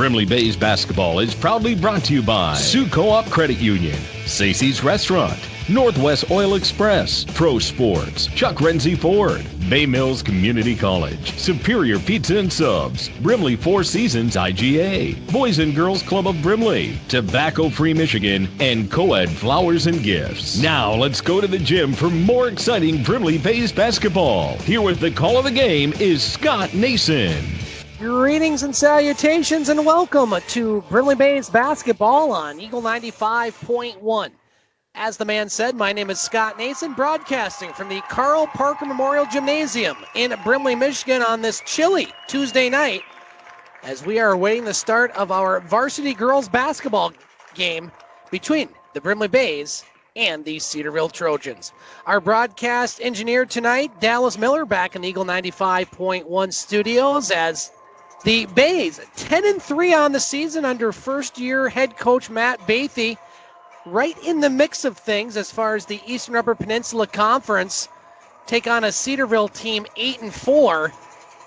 Brimley Bays basketball is proudly brought to you by Sioux Co-op Credit Union, Stacey's Restaurant, Northwest Oil Express, Pro Sports, Chuck Renzi Ford, Bay Mills Community College, Superior Pizza and Subs, Brimley Four Seasons IGA, Boys and Girls Club of Brimley, Tobacco Free Michigan, and Co-ed Flowers and Gifts. Now let's go to the gym for more exciting Brimley Bays basketball. Here with the call of the game is Scott Nason. Greetings and salutations and welcome to Brimley Bays basketball on Eagle 95.1. As the man said, my name is Scott Nason, broadcasting from the Carl Parker Memorial Gymnasium in Brimley, Michigan on this chilly Tuesday night as we are awaiting the start of our varsity girls basketball game between the Brimley Bays and the Cedarville Trojans. Our broadcast engineer tonight, Dallas Miller, back in the Eagle 95.1 studios as the Bays 10-3 on the season under first-year head coach Matt Bathy, right in the mix of things as far as the Eastern Upper Peninsula Conference, take on a Cedarville team 8-4.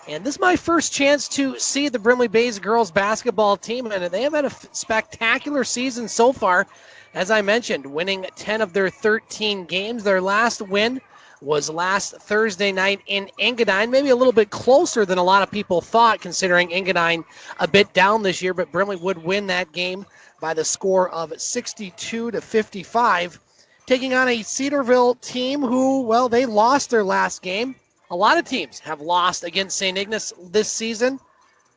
And this is my first chance to see the Brimley Bays girls basketball team, and they have had a spectacular season so far. As I mentioned, winning 10 of their 13 games. Their last win was last Thursday night in Engadine, maybe a little bit closer than a lot of people thought, considering Engadine a bit down this year, but Brimley would win that game by the score of 62-55, taking on a Cedarville team who, well, they lost their last game. A lot of teams have lost against St. Ignace this season.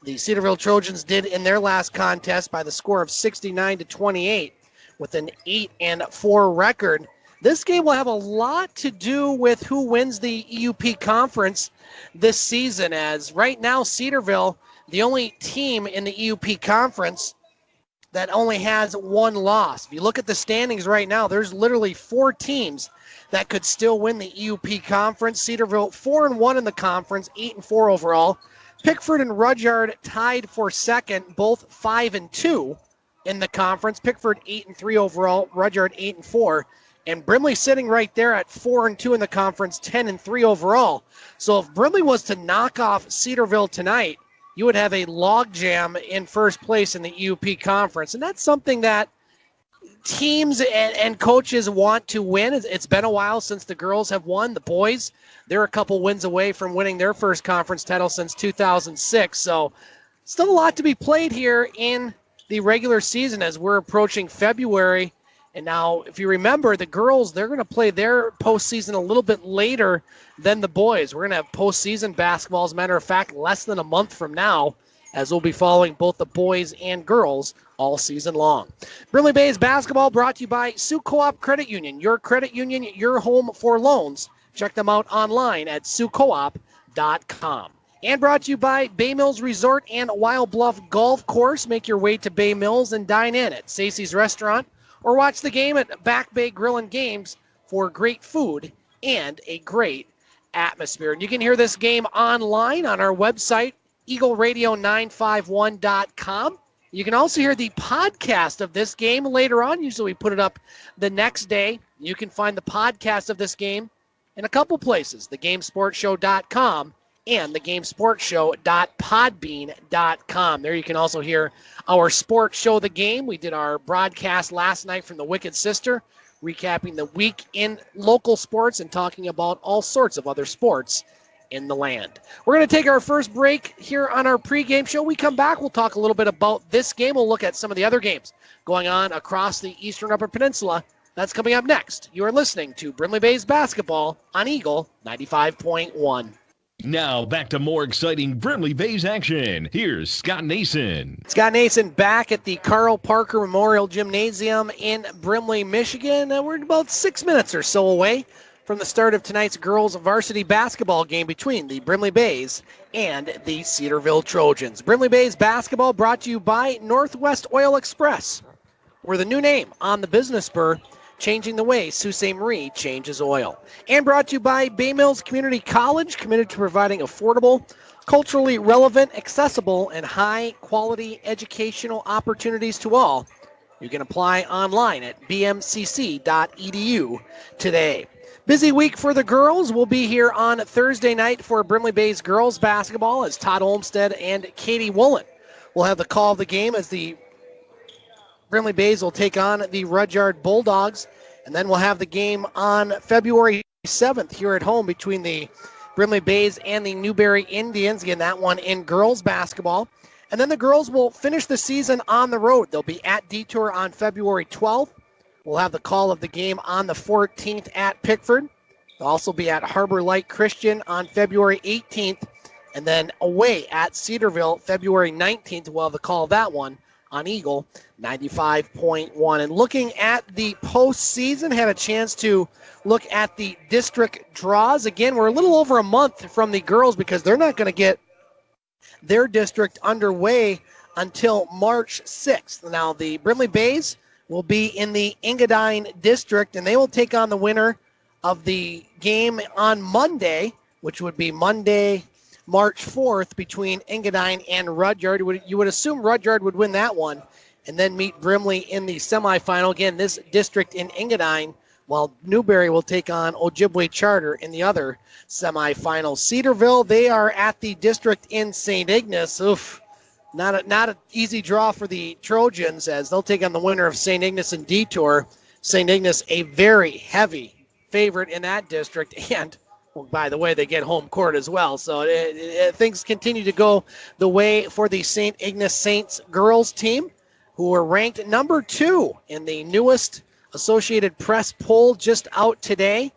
The Cedarville Trojans did in their last contest by the score of 69-28 with an 8-4 record. This game will have a lot to do with who wins the EUP conference this season, as right now Cedarville, the only team in the EUP conference that only has one loss. If you look at the standings right now, there's literally 4 teams that could still win the EUP conference. Cedarville 4-1 in the conference, 8-4 overall. Pickford and Rudyard tied for second, both 5-2 in the conference. Pickford 8-3 overall, Rudyard 8-4. And Brimley sitting right there at 4-2 in the conference, 10-3 overall. So if Brimley was to knock off Cedarville tonight, you would have a logjam in first place in the EUP conference. And that's something that teams and coaches want to win. It's been a while since the girls have won. The boys, they're a couple wins away from winning their first conference title since 2006. So still a lot to be played here in the regular season as we're approaching February. And now, if you remember, the girls, they're going to play their postseason a little bit later than the boys. We're going to have postseason basketball, as a matter of fact, less than a month from now, as we'll be following both the boys and girls all season long. Brimley Bays basketball brought to you by Sioux Co-op Credit Union. Your credit union, your home for loans. Check them out online at siouxcoop.com. And brought to you by Bay Mills Resort and Wild Bluff Golf Course. Make your way to Bay Mills and dine in at Stacey's Restaurant, or watch the game at Back Bay Grill and Games for great food and a great atmosphere. And you can hear this game online on our website, eagleradio951.com. You can also hear the podcast of this game later on. Usually we put it up the next day. You can find the podcast of this game in a couple places, thegamesportshow.com and thegamesportshow.podbean.com. There you can also hear our sports show, The Game. We did our broadcast last night from the Wicked Sister, recapping the week in local sports and talking about all sorts of other sports in the land. We're going to take our first break here on our pregame show. We come back, we'll talk a little bit about this game. We'll look at some of the other games going on across the Eastern Upper Peninsula. That's coming up next. You are listening to Brimley Bays basketball on Eagle 95.1. Now back to more exciting Brimley Bays action. Here's Scott Nason. Scott Nason back at the Carl Parker Memorial Gymnasium in Brimley, Michigan. We're about 6 minutes or so away from the start of tonight's girls varsity basketball game between the Brimley Bays and the Cedarville Trojans. Brimley Bays basketball brought to you by Northwest Oil Express. We're the new name on the business spur, changing the way Sault Ste. Marie changes oil. And brought to you by Bay Mills Community College, committed to providing affordable, culturally relevant, accessible, and high-quality educational opportunities to all. You can apply online at bmcc.edu today. Busy week for the girls. We'll be here on Thursday night for Brimley Bays girls basketball as Todd Olmsted and Katie Woolen we'll have the call of the game as the Brimley Bays will take on the Rudyard Bulldogs. And then we'll have the game on February 7th here at home between the Brimley Bays and the Newberry Indians. Again, that one in girls basketball. And then the girls will finish the season on the road. They'll be at Detour on February 12th. We'll have the call of the game on the 14th at Pickford. They'll also be at Harbor Light Christian on February 18th. And then away at Cedarville, February 19th. We'll have the call of that one on Eagle 95.1. And looking at the postseason, had a chance to look at the district draws. Again, we're a little over a month from the girls because they're not going to get their district underway until March 6th. Now, the Brimley Bays will be in the Engadine district, and they will take on the winner of the game on Monday, which would be Monday, March 4th, between Engadine and Rudyard. You would assume Rudyard would win that one and then meet Brimley in the semifinal. Again, this district in Engadine, while Newberry will take on Ojibwe Charter in the other semifinal. Cedarville, they are at the district in St. Ignace. Oof, not an easy draw for the Trojans as they'll take on the winner of St. Ignace and Detour. St. Ignace, a very heavy favorite in that district, and well, by the way, they get home court as well. So things continue to go the way for the St. Ignace Saints girls team, who are ranked number 2 in the newest Associated Press poll just out today.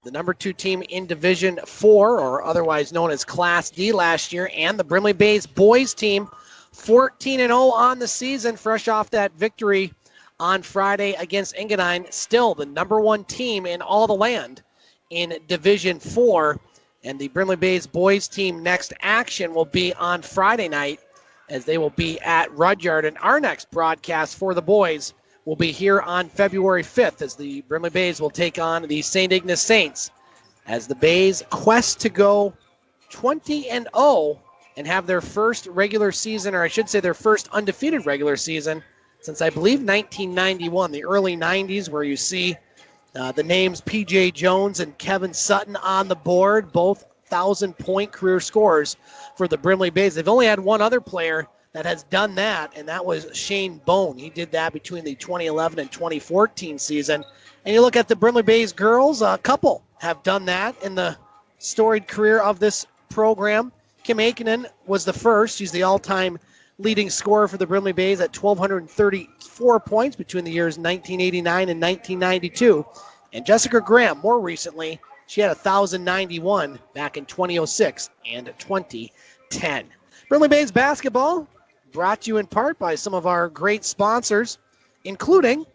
The number 2 team in Division 4, or otherwise known as Class D last year, and the Brimley Bays boys team, 14-0 on the season, fresh off that victory on Friday against Engadine. Still the number 1 team in all the land in Division 4. And the Brimley Bays boys team next action will be on Friday night as they will be at Rudyard. And our next broadcast for the boys will be here on February 5th as the Brimley Bays will take on the St. Ignace Saints as the Bays quest to go 20-0 and have their first regular season, or I should say their first undefeated regular season since I believe 1991, the early 90s, where you see the names P.J. Jones and Kevin Sutton on the board, both 1,000-point career scorers for the Brimley Bays. They've only had one other player that has done that, and that was Shane Bone. He did that between the 2011 and 2014 season. And you look at the Brimley Bays girls, a couple have done that in the storied career of this program. Kim Aikinen was the first. She's the all-time leading scorer for the Brimley Bays at 1,234 points between the years 1989 and 1992. And Jessica Graham, more recently, she had 1,091 back in 2006 and 2010. Brimley Bays basketball brought to you in part by some of our great sponsors, including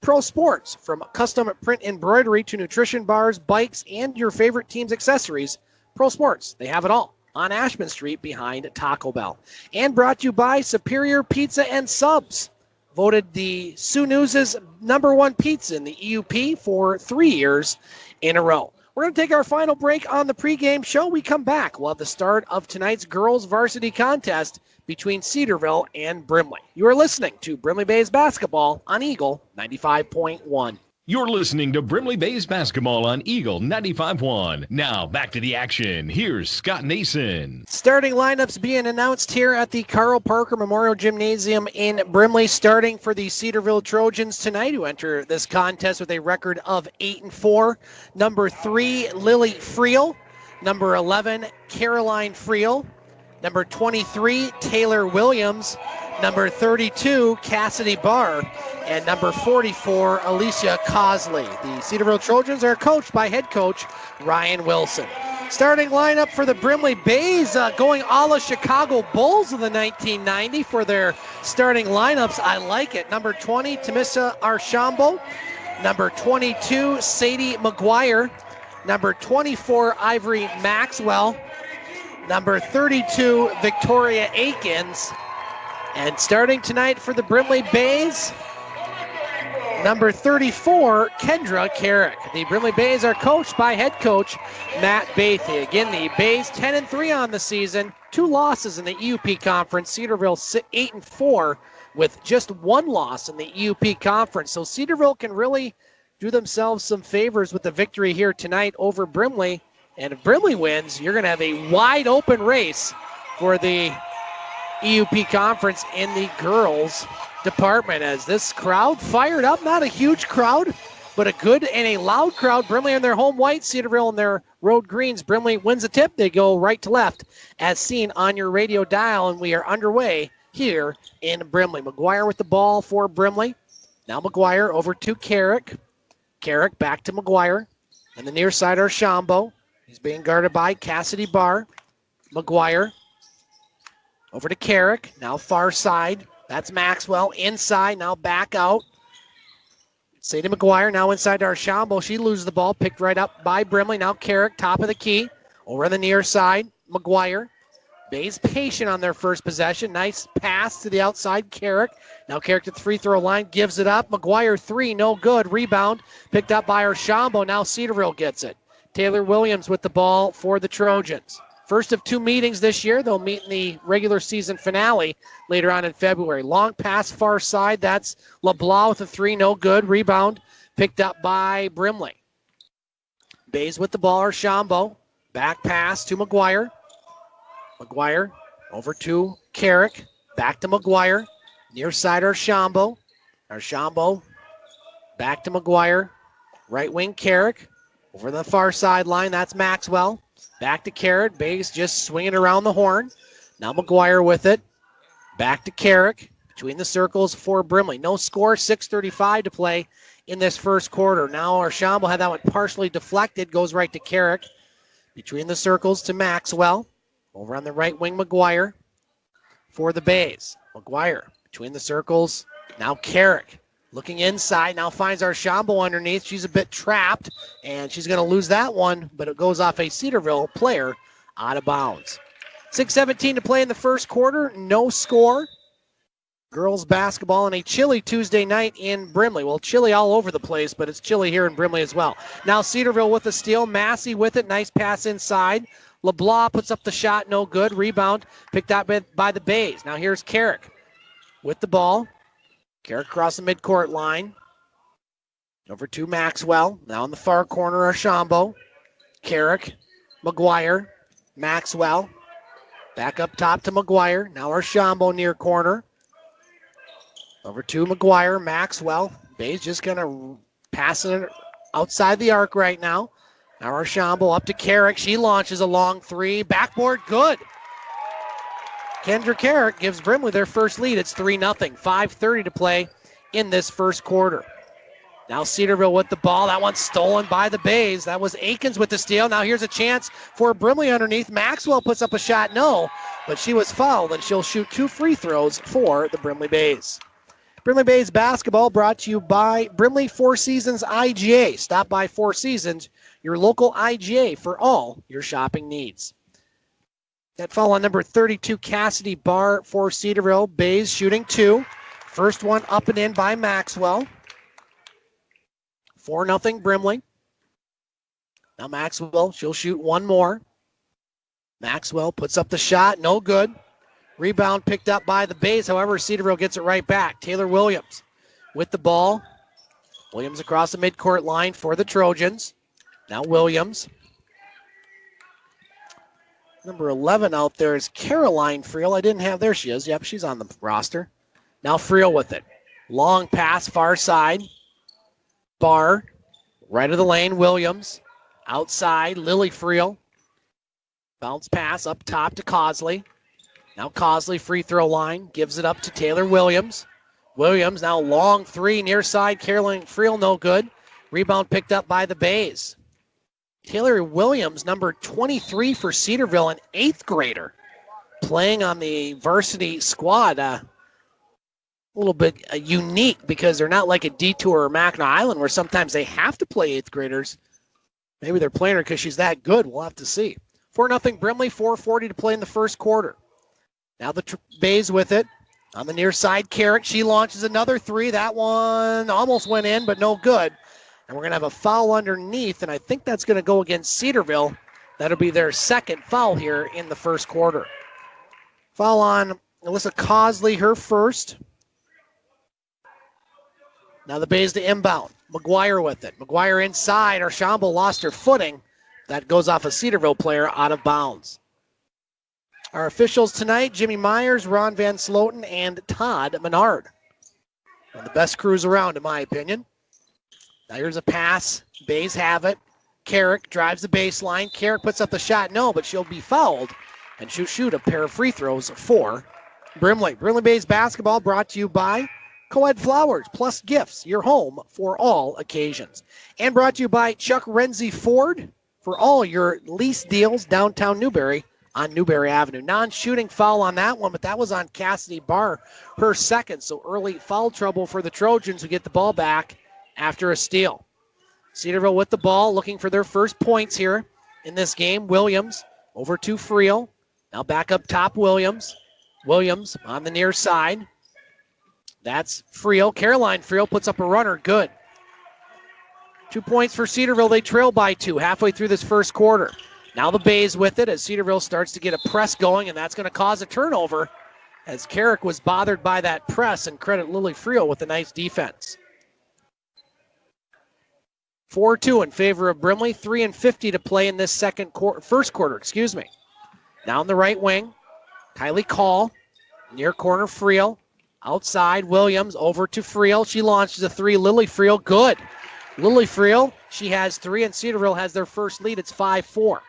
Pro Sports. From custom print embroidery to nutrition bars, bikes, and your favorite team's accessories, Pro Sports, they have it all on Ashman Street behind Taco Bell. And brought to you by Superior Pizza and Subs, voted the Sioux News' #1 pizza in the EUP for 3 years in a row. We're going to take our final break on the pregame show. We come back. We'll have the start of tonight's girls varsity contest between Cedarville and Brimley. You are listening to Brimley Bays basketball on Eagle 95.1. You're listening to Brimley Bays basketball on Eagle 95.1. Now back to the action. Here's Scott Nason. Starting lineups being announced here at the Carl Parker Memorial Gymnasium in Brimley. Starting for the Cedarville Trojans tonight, who enter this contest with a record of 8-4. Number 3, Lily Friel. Number 11, Caroline Friel. Number 23, Taylor Williams. Number 32, Cassidy Barr. And number 44, Alicia Cosley. The Cedarville Trojans are coached by head coach Ryan Wilson. Starting lineup for the Brimley Bays, going a la Chicago Bulls of the 1990 for their starting lineups. I like it. Number 20, Tamisa Archambault. Number 22, Sadie McGuire. Number 24, Ivory Maxwell. Number 32, Victoria Akins. And starting tonight for the Brimley Bays, number 34, Kendra Carrick. The Brimley Bays are coached by head coach Matt Bathy. Again, the Bays 10-3 on the season, 2 losses in the EUP conference. Cedarville 8-4 with just 1 loss in the EUP conference. So Cedarville can really do themselves some favors with the victory here tonight over Brimley. And if Brimley wins, you're going to have a wide open race for the EUP conference in the girls department as this crowd fired up. Not a huge crowd, but a good and a loud crowd. Brimley in their home white, Cedarville in their road greens. Brimley wins the tip. They go right to left as seen on your radio dial, and we are underway here in Brimley. McGuire with the ball for Brimley. Now McGuire over to Carrick. Carrick back to McGuire. And the near side are Shambo. He's being guarded by Cassidy Barr. McGuire over to Carrick. Now far side. That's Maxwell. Inside. Now back out. Sadie McGuire now inside to Archambault. She loses the ball. Picked right up by Brimley. Now Carrick, top of the key. Over on the near side. McGuire. Bays patient on their first possession. Nice pass to the outside. Carrick. Now Carrick to the free throw line. Gives it up. McGuire three. No good. Rebound. Picked up by Archambault. Now Cedarville gets it. Taylor Williams with the ball for the Trojans. First of two meetings this year. They'll meet in the regular season finale later on in February. Long pass far side. That's LeBlanc with a three. No good. Rebound picked up by Brimley. Bays with the ball. Archambault. Back pass to McGuire. McGuire over to Carrick. Back to McGuire. Near side Archambault. Archambault back to McGuire. Right wing Carrick. Over the far sideline. That's Maxwell. Back to Carrick. Bays just swinging around the horn. Now McGuire with it. Back to Carrick. Between the circles for Brimley. No score. 6:35 to play in this first quarter. Now Archambault had that one partially deflected. Goes right to Carrick. Between the circles to Maxwell. Over on the right wing, McGuire for the Bays. McGuire between the circles. Now Carrick looking inside. Now finds Archambault underneath. She's a bit trapped, and she's going to lose that one, but it goes off a Cedarville player out of bounds. 6:17 to play in the first quarter. No score. Girls basketball on a chilly Tuesday night in Brimley. Well, chilly all over the place, but it's chilly here in Brimley as well. Now Cedarville with a steal. Massey with it. Nice pass inside. LeBlanc puts up the shot, no good. Rebound picked up by the Bays. Now here's Carrick with the ball. Carrick across the midcourt line. Over to Maxwell. Now in the far corner, Archambault. Carrick, McGuire, Maxwell. Back up top to McGuire. Now Archambault near corner. Over to McGuire, Maxwell. Bays just going to pass it outside the arc right now. Now Archambault up to Carrick. She launches a long three. Backboard, good. Kendra Carrick gives Brimley their first lead. It's 3-0. 5:30 to play in this first quarter. Now Cedarville with the ball. That one's stolen by the Bays. That was Akins with the steal. Now here's a chance for Brimley underneath. Maxwell puts up a shot. No, but she was fouled, and she'll shoot two free throws for the Brimley Bays. Brimley Bays basketball brought to you by Brimley Four Seasons IGA. Stop by Four Seasons, your local IGA, for all your shopping needs. That foul on number 32, Cassidy Barr for Cedarville. Bays shooting two. First one up and in by Maxwell. 4-0 Brimley. Now Maxwell, she'll shoot one more. Maxwell puts up the shot, no good. Rebound picked up by the Bays. However, Cedarville gets it right back. Taylor Williams with the ball. Williams across the midcourt line for the Trojans. Now Williams. Number 11 out there is Caroline Friel. I didn't have, there she is. Yep, she's on the roster. Now Friel with it. Long pass, far side. Barr, right of the lane, Williams. Outside, Lily Friel. Bounce pass up top to Cosley. Now Cosley, free throw line, gives it up to Taylor Williams. Williams now long three, near side, Caroline Friel, no good. Rebound picked up by the Bays. Taylor Williams, number 23 for Cedarville, an 8th grader, playing on the varsity squad. A little bit unique because they're not like a Detour or Mackinac Island where sometimes they have to play 8th graders. Maybe they're playing her because she's that good. We'll have to see. 4-0 Brimley, 4:40 to play in the first quarter. Now the Bays with it. On the near side, Carrick. She launches another three. That one almost went in, but no good. And we're going to have a foul underneath, and I think that's going to go against Cedarville. That'll be their second foul here in the first quarter. Foul on Alyssa Cosley, her first. Now the Bays to inbound. McGuire with it. McGuire inside. Archambault lost her footing. That goes off a Cedarville player out of bounds. Our officials tonight, Jimmy Myers, Ron Van Sloten, and Todd Menard. One of the best crews around, in my opinion. Now here's a pass. Bays have it. Carrick drives the baseline. Carrick puts up the shot. No, but she'll be fouled. And she'll shoot a pair of free throws for Brimley. Brimley Bays basketball brought to you by Co-Ed Flowers Plus Gifts, your home for all occasions. And brought to you by Chuck Renzi Ford for all your lease deals downtown Newberry on Newberry Avenue. Non-shooting foul on that one, but that was on Cassidy Barr, her second. So early foul trouble for the Trojans who get the ball back after a steal. Cedarville with the ball, looking for their first points here in this game. Williams over to Friel. Now back up top, Williams. Williams on the near side. That's Friel. Caroline Friel puts up a runner. Good. 2 points for Cedarville. They trail by 2 halfway through this first quarter. Now the Bays with it as Cedarville starts to get a press going, and that's going to cause a turnover as Carrick was bothered by that press, and credit Lily Friel with a nice defense. 4-2 in favor of Brimley. 3:50 to play in this first quarter. Down the right wing, Kylie Call, near corner Friel. Outside, Williams over to Friel. She launches a three. Lily Friel, good. Lily Friel, she has 3, and Cedarville has their first lead. It's 5-4.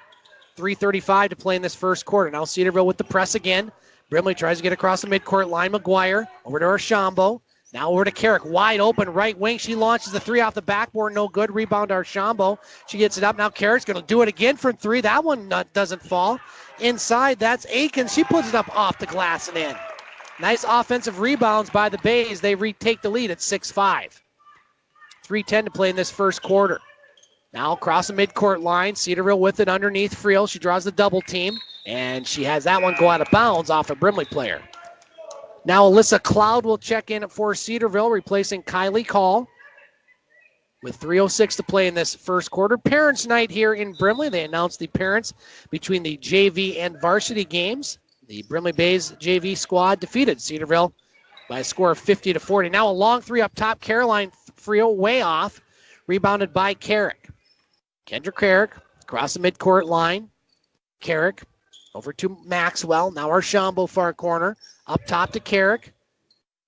3:35 to play in this first quarter. Now Cedarville with the press again. Brimley tries to get across the midcourt line. McGuire over to Archambault. Now over to Carrick. Wide open right wing. She launches the 3 off the backboard. No good. Rebound Archambault. She gets it up. Now Carrick's going to do it again from 3. That one doesn't fall. Inside, that's Aikens. She puts it up off the glass and in. Nice offensive rebounds by the Bays. They retake the lead at 6-5. 3:10 to play in this first quarter. Now across the midcourt line. Cedarville with it underneath Friel. She draws the double team, and she has that one go out of bounds off a Brimley player. Now Alyssa Cloud will check in for Cedarville, replacing Kylie Call. With 3:06 to play in this first quarter. Parents' night here in Brimley. They announced the parents between the JV and varsity games. The Brimley Bays JV squad defeated Cedarville by a score of 50-40. Now a long 3 up top. Caroline Friel way off. Rebounded by Carrick. Kendra Carrick across the midcourt line. Carrick over to Maxwell. Now Archambault far corner. Up top to Carrick.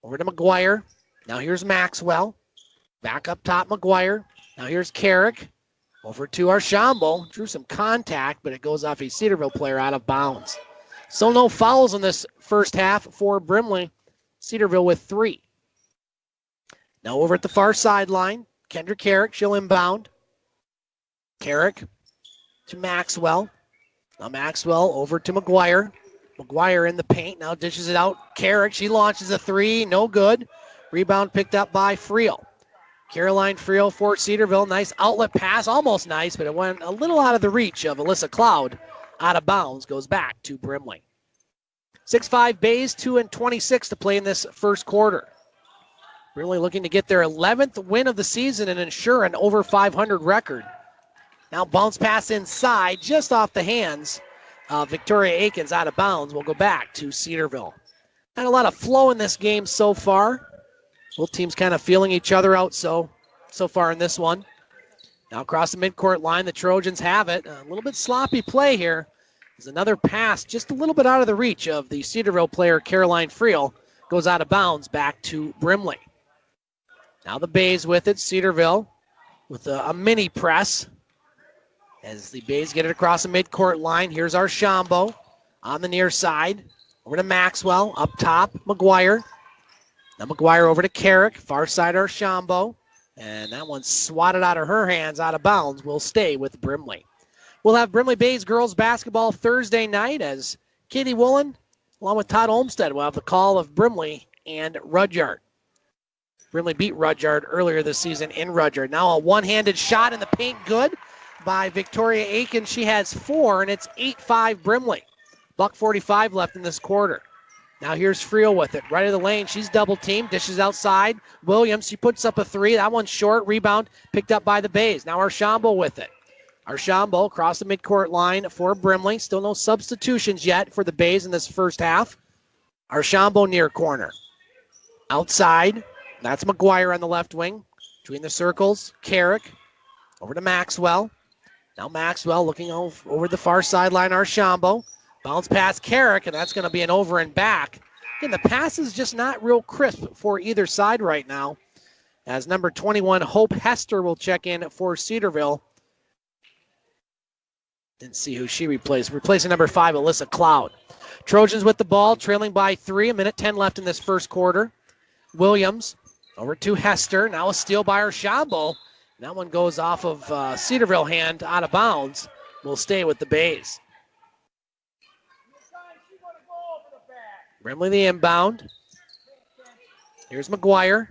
Over to McGuire. Now here's Maxwell. Back up top, McGuire. Now here's Carrick. Over to Archambault. Drew some contact, but it goes off a Cedarville player out of bounds. So no fouls in this first half for Brimley. Cedarville with 3. Now over at the far sideline, Kendra Carrick. She'll inbound. Carrick to Maxwell. Now Maxwell over to McGuire. McGuire in the paint. Now dishes it out. Carrick. She launches a 3. No good. Rebound picked up by Friel. Caroline Friel for Cedarville. Nice outlet pass. Almost nice, but it went a little out of the reach of Alyssa Cloud. Out of bounds. Goes back to Brimley. 6-5 Bays. 2:26 to play in this first quarter. Brimley looking to get their 11th win of the season and ensure an over 500 record. Now bounce pass inside, just off the hands of Victoria Aikens, out of bounds. Will go back to Cedarville. Not a lot of flow in this game so far. Both teams kind of feeling each other out so far in this one. Now across the midcourt line, the Trojans have it. A little bit sloppy play here. There's another pass just a little bit out of the reach of the Cedarville player, Caroline Friel. Goes out of bounds back to Brimley. Now the Bays with it. Cedarville with a mini press. As the Bays get it across the midcourt line, here's Archambault on the near side. Over to Maxwell, up top, McGuire. Now McGuire over to Carrick, far side Archambault. And that one's swatted out of her hands, out of bounds. Will stay with Brimley. We'll have Brimley Bays girls basketball Thursday night as Katie Woolen, along with Todd Olmstead, will have the call of Brimley and Rudyard. Brimley beat Rudyard earlier this season in Rudyard. Now a one-handed shot in the paint, good by Victoria Aiken. She has 4, and it's 8-5 Brimley. $1:45 left in this quarter. Now here's Friel with it. Right of the lane. She's double teamed. Dishes outside. Williams, she puts up a 3. That one's short. Rebound picked up by the Bays. Now Archambault with it. Archambault across the midcourt line for Brimley. Still no substitutions yet for the Bays in this first half. Archambault near corner. Outside. That's McGuire on the left wing. Between the circles, Carrick. Over to Maxwell. Now Maxwell looking over the far sideline, Archambault. Bounce past Carrick, and that's going to be an over and back. Again, the pass is just not real crisp for either side right now. As number 21, Hope Hester, will check in for Cedarville. Didn't see who she replaced. Replacing number 5, Alyssa Cloud. Trojans with the ball, trailing by 3. 1:10 left in this first quarter. Williams over to Hester. Now a steal by Archambault. That one goes off of Cedarville hand out of bounds. Will stay with the Bays. Brimley the inbound. Here's McGuire.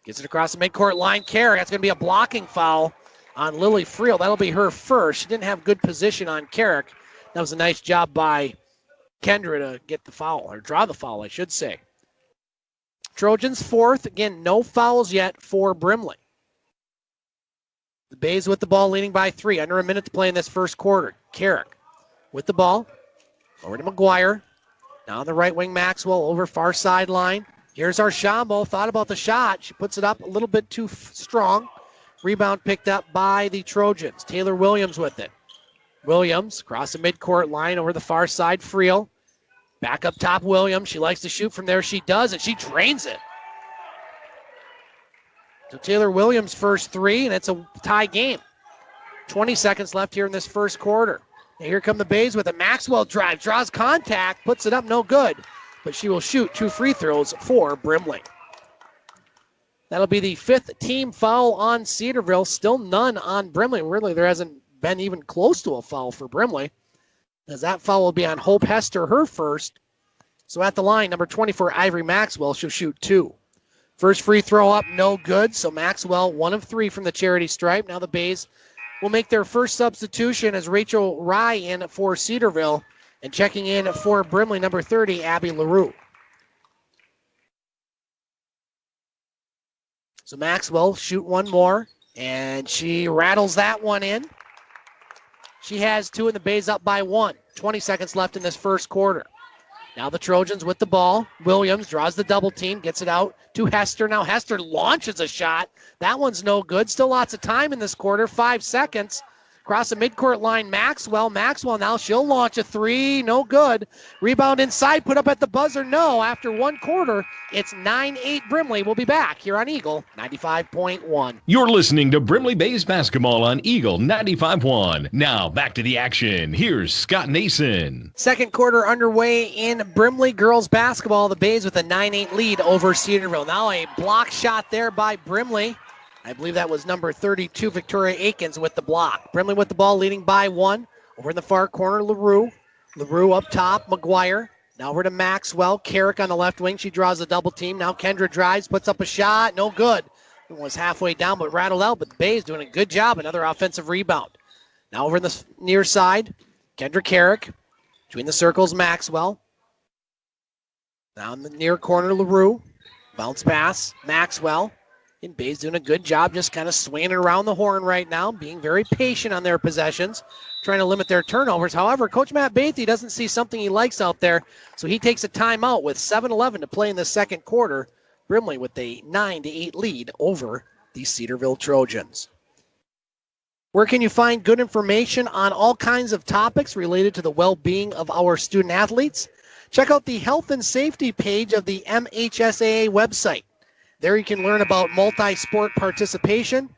Gets it across the midcourt line. Carrick. That's going to be a blocking foul on Lily Friel. That'll be her first. She didn't have good position on Carrick. That was a nice job by Kendra to get the foul, or draw the foul, I should say. Trojans fourth. Again, no fouls yet for Brimley. The Bays with the ball, leading by 3. Under a minute to play in this first quarter. Carrick with the ball. Over to McGuire. Now on the right wing, Maxwell over far sideline. Here's Archambault. Thought about the shot. She puts it up a little bit too strong. Rebound picked up by the Trojans. Taylor Williams with it. Williams across the midcourt line over the far side. Friel. Back up top, Williams. She likes to shoot from there. She does, and she drains it. So Taylor Williams' first 3, and it's a tie game. 20 seconds left here in this first quarter. And here come the Bays with a Maxwell drive. Draws contact, puts it up, no good. But she will shoot 2 free throws for Brimley. That'll be the 5th team foul on Cedarville. Still none on Brimley. Really, there hasn't been even close to a foul for Brimley, as that foul will be on Hope Hester, her first. So at the line, number 24, Ivory Maxwell, she'll shoot 2. First free throw up, no good. So Maxwell, 1 of 3 from the charity stripe. Now the Bays will make their first substitution as Rachel Rye in for Cedarville. And checking in for Brimley, number 30, Abby LaRue. So Maxwell shoot one more, and she rattles that one in. She has 2, and the Bays up by 1. 20 seconds left in this first quarter. Now the Trojans with the ball. Williams draws the double team, gets it out to Hester. Now Hester launches a shot. That one's no good. Still lots of time in this quarter, 5 seconds. Across the midcourt line, Maxwell. Maxwell now, she'll launch a 3. No good. Rebound inside, put up at the buzzer. No, after 1 quarter, it's 9-8 Brimley. We'll be back here on Eagle 95.1. You're listening to Brimley Bays basketball on Eagle 95.1. Now back to the action. Here's Scott Nason. Second quarter underway in Brimley girls basketball. The Bays with a 9-8 lead over Cedarville. Now a block shot there by Brimley. I believe that was number 32, Victoria Akins, with the block. Brimley with the ball, leading by 1. Over in the far corner, LaRue. LaRue up top, McGuire. Now over to Maxwell. Carrick on the left wing. She draws a double team. Now Kendra drives, puts up a shot. No good. It was halfway down, but rattled out. But the Bays doing a good job. Another offensive rebound. Now over in the near side, Kendra Carrick. Between the circles, Maxwell. Now in the near corner, LaRue. Bounce pass, Maxwell. And Bays doing a good job just kind of swinging around the horn right now, being very patient on their possessions, trying to limit their turnovers. However, Coach Matt Bathy doesn't see something he likes out there, so he takes a timeout with 7:11 to play in the second quarter. Brimley with a 9-8 lead over the Cedarville Trojans. Where can you find good information on all kinds of topics related to the well-being of our student athletes? Check out the health and safety page of the MHSAA website. There you can learn about multi-sport participation,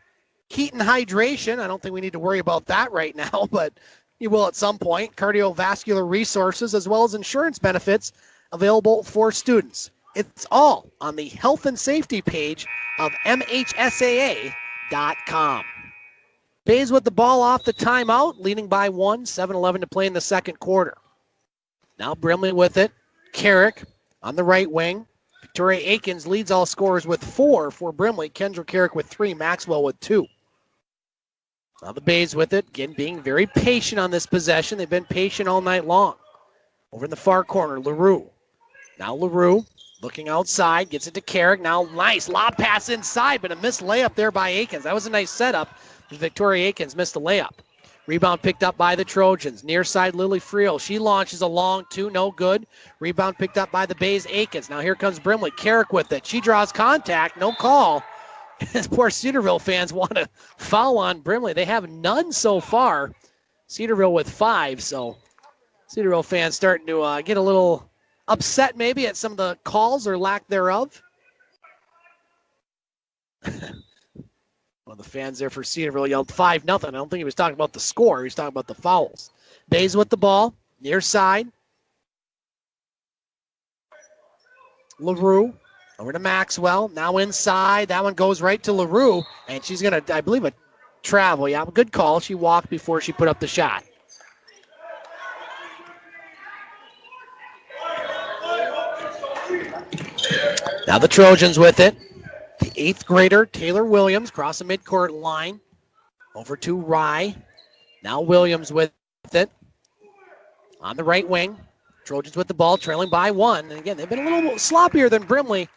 heat and hydration. I don't think we need to worry about that right now, but you will at some point. Cardiovascular resources, as well as insurance benefits available for students. It's all on the health and safety page of MHSAA.com. Bays with the ball off the timeout, leading by 1, 7:11 to play in the second quarter. Now Brimley with it. Carrick on the right wing. Victoria Akins leads all scorers with 4 for Brimley. Kendra Carrick with 3. Maxwell with 2. Now the Bays with it. Again, being very patient on this possession. They've been patient all night long. Over in the far corner, LaRue. Now LaRue looking outside. Gets it to Carrick. Now nice lob pass inside, but a missed layup there by Akins. That was a nice setup. Victoria Akins missed the layup. Rebound picked up by the Trojans. Near side, Lily Friel. She launches a long 2, no good. Rebound picked up by the Bays, Akins. Now here comes Brimley. Carrick with it. She draws contact, no call. Poor Cedarville fans want to foul on Brimley. They have none so far. Cedarville with 5, so Cedarville fans starting to get a little upset maybe at some of the calls or lack thereof. One of the fans there for Cedarville yelled 5-0. I don't think he was talking about the score. He was talking about the fouls. Bays with the ball, near side. LaRue over to Maxwell. Now inside. That one goes right to LaRue, and she's going to, I believe, a travel. Yeah, good call. She walked before she put up the shot. Now the Trojans with it. The 8th grader, Taylor Williams, across the midcourt line. Over to Rye. Now Williams with it. On the right wing. Trojans with the ball, trailing by 1. And again, they've been a little sloppier than Brimley.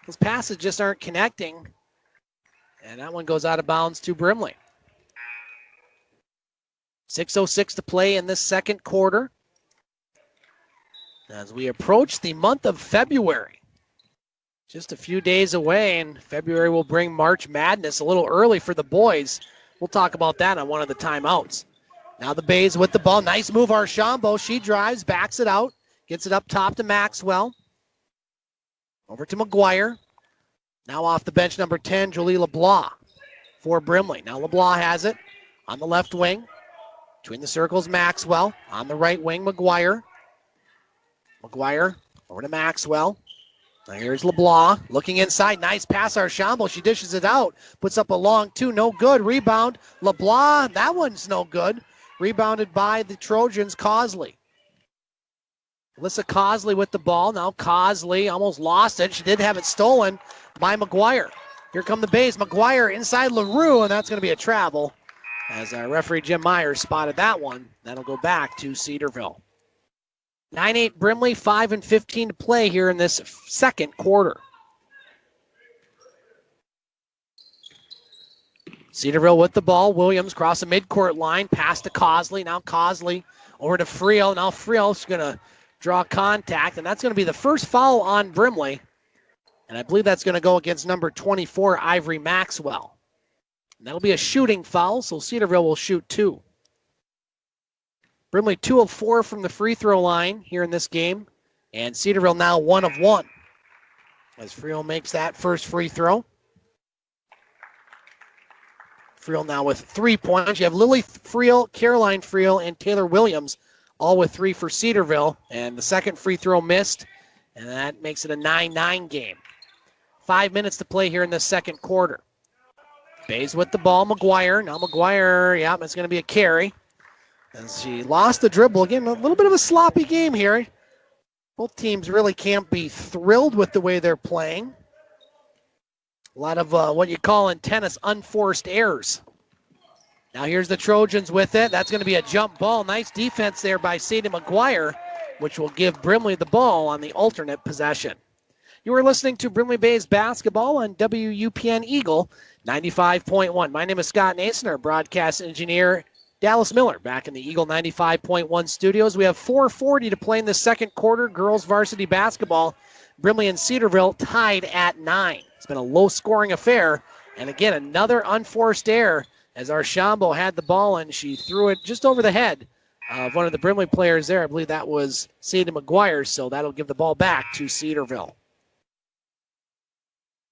Those passes just aren't connecting. And that one goes out of bounds to Brimley. 6:06 to play in this second quarter. As we approach the month of February. Just a few days away, and February will bring March Madness a little early for the boys. We'll talk about that on one of the timeouts. Now the Bays with the ball. Nice move, Archambault. She drives, backs it out, gets it up top to Maxwell. Over to McGuire. Now off the bench, number 10, Jolie LeBlanc for Brimley. Now LeBlanc has it on the left wing. Between the circles, Maxwell. On the right wing, McGuire. McGuire over to Maxwell. Now here's LeBlanc looking inside. Nice pass, Archambault. She dishes it out. Puts up a long 2. No good. Rebound. LeBlanc. That one's no good. Rebounded by the Trojans, Cosley. Alyssa Cosley with the ball. Now Cosley almost lost it. She did have it stolen by McGuire. Here come the Bays. McGuire inside LaRue, and that's going to be a travel. As referee Jim Myers spotted that one. That'll go back to Cedarville. 9-8 Brimley, 5:15 to play here in this second quarter. Cedarville with the ball. Williams across the midcourt line. Pass to Cosley. Now Cosley over to Friel. Now Friel's going to draw contact, and that's going to be the first foul on Brimley. And I believe that's going to go against number 24, Ivory Maxwell. And that'll be a shooting foul, so Cedarville will shoot 2. Brimley 2 of 4 from the free throw line here in this game. And Cedarville now 1 of 1. As Friel makes that first free throw. Friel now with 3 points. You have Lily Friel, Caroline Friel, and Taylor Williams all with 3 for Cedarville. And the second free throw missed. And that makes it a 9-9 game. 5 minutes to play here in the second quarter. Bays with the ball. McGuire. Now McGuire, yeah, it's going to be a carry. As she lost the dribble. Again, a little bit of a sloppy game here. Both teams really can't be thrilled with the way they're playing. A lot of what you call in tennis unforced errors. Now here's the Trojans with it. That's going to be a jump ball. Nice defense there by Sadie McGuire, which will give Brimley the ball on the alternate possession. You are listening to Brimley Bays basketball on WUPN Eagle 95.1. My name is Scott Nason, our broadcast engineer, Dallas Miller, back in the Eagle 95.1 studios. We have 4:40 to play in the second quarter. Girls varsity basketball. Brimley and Cedarville tied at 9. It's been a low-scoring affair. And again, another unforced error as Archambault had the ball and she threw it just over the head of one of the Brimley players there. I believe that was Sadie McGuire, so that'll give the ball back to Cedarville.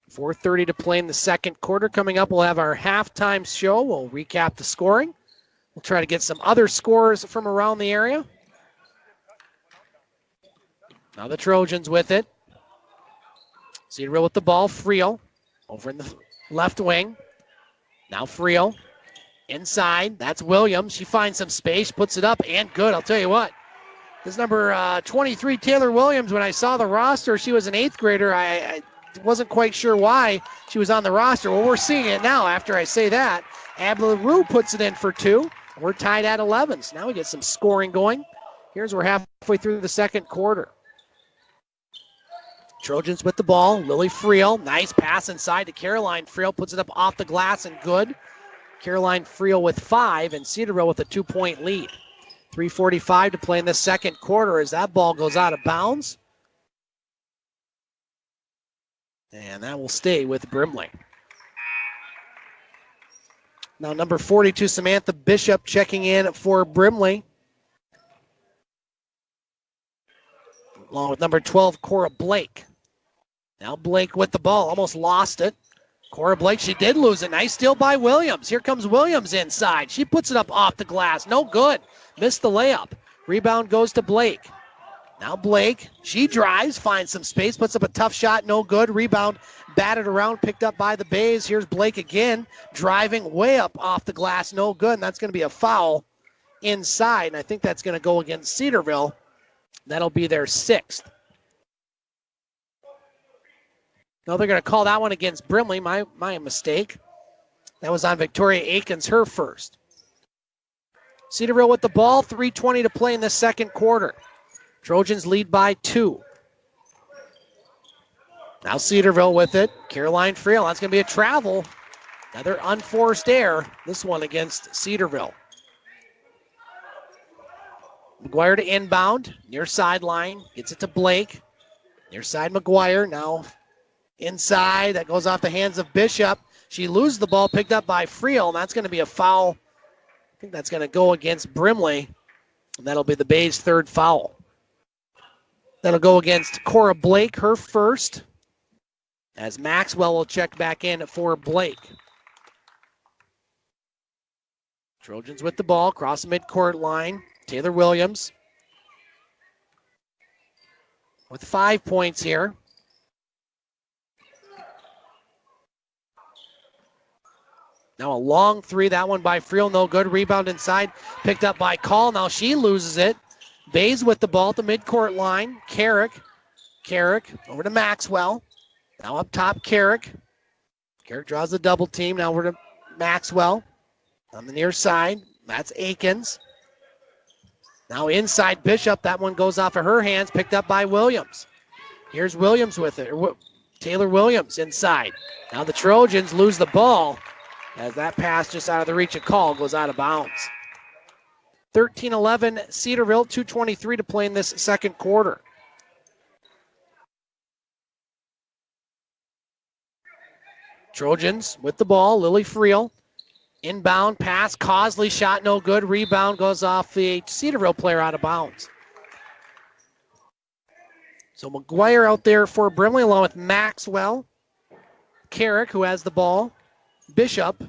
4:30 to play in the second quarter. Coming up, we'll have our halftime show. We'll recap the scoring. We'll try to get some other scores from around the area. Now the Trojans with it. Cedarville with the ball. Friel over in the left wing. Now Friel inside. That's Williams. She finds some space, puts it up, and good. I'll tell you what. This number 23, Taylor Williams, when I saw the roster, she was an 8th grader. I wasn't quite sure why she was on the roster. Well, we're seeing it now after I say that. Abla Rue puts it in for 2. We're tied at 11. So now we get some scoring going. Here's we're halfway through the second quarter. Trojans with the ball. Lily Friel. Nice pass inside to Caroline Friel. Puts it up off the glass and good. Caroline Friel with 5 and Cedarville with a 2-point lead. 3:45 to play in the second quarter as that ball goes out of bounds. And that will stay with Brimley. Now number 42, Samantha Bishop checking in for Brimley. along with number 12, Cora Blake. Now Blake with the ball, almost lost it. Cora Blake, she did lose it. Nice steal by Williams. Here comes Williams inside. She puts it up off the glass. No good. Missed the layup. Rebound goes to Blake. Now Blake, she drives, finds some space, puts up a tough shot. No good. Rebound batted around, picked up by the Bays. Here's Blake again, driving way up off the glass. No good, and that's going to be a foul inside, and I think that's going to go against Cedarville. That'll be their 6th. No, they're going to call that one against Brimley. My mistake. That was on Victoria Aikens, her first. Cedarville with the ball, 3:20 to play in the second quarter. Trojans lead by 2. Now Cedarville with it. Caroline Friel. That's going to be a travel. Another unforced error. This one against Cedarville. McGuire to inbound. Near sideline. Gets it to Blake. Near side McGuire. Now inside. That goes off the hands of Bishop. She loses the ball. Picked up by Friel. And that's going to be a foul. I think that's going to go against Brimley. And that'll be the Bays' 3rd foul. That'll go against Cora Blake, her first. As Maxwell will check back in for Blake. Trojans with the ball, across the midcourt line. Taylor Williams with 5 points here. Now a long three, that one by Friel, no good. Rebound inside, picked up by Call. Now she loses it. Bays with the ball at the midcourt line. Carrick over to Maxwell. Now up top, Carrick. Carrick draws the double team. Now over to Maxwell. On the near side, that's Aikens. Now inside Bishop. That one goes off of her hands, picked up by Williams. Here's Williams with it. Taylor Williams inside. Now the Trojans lose the ball as that pass just out of the reach of Call goes out of bounds. 13-11 Cedarville, 2:23 to play in this second quarter. Trojans with the ball. Lily Friel. Inbound pass. Cosley shot no good. Rebound goes off the Cedarville player out of bounds. So McGuire out there for Brimley along with Maxwell. Carrick, who has the ball. Bishop.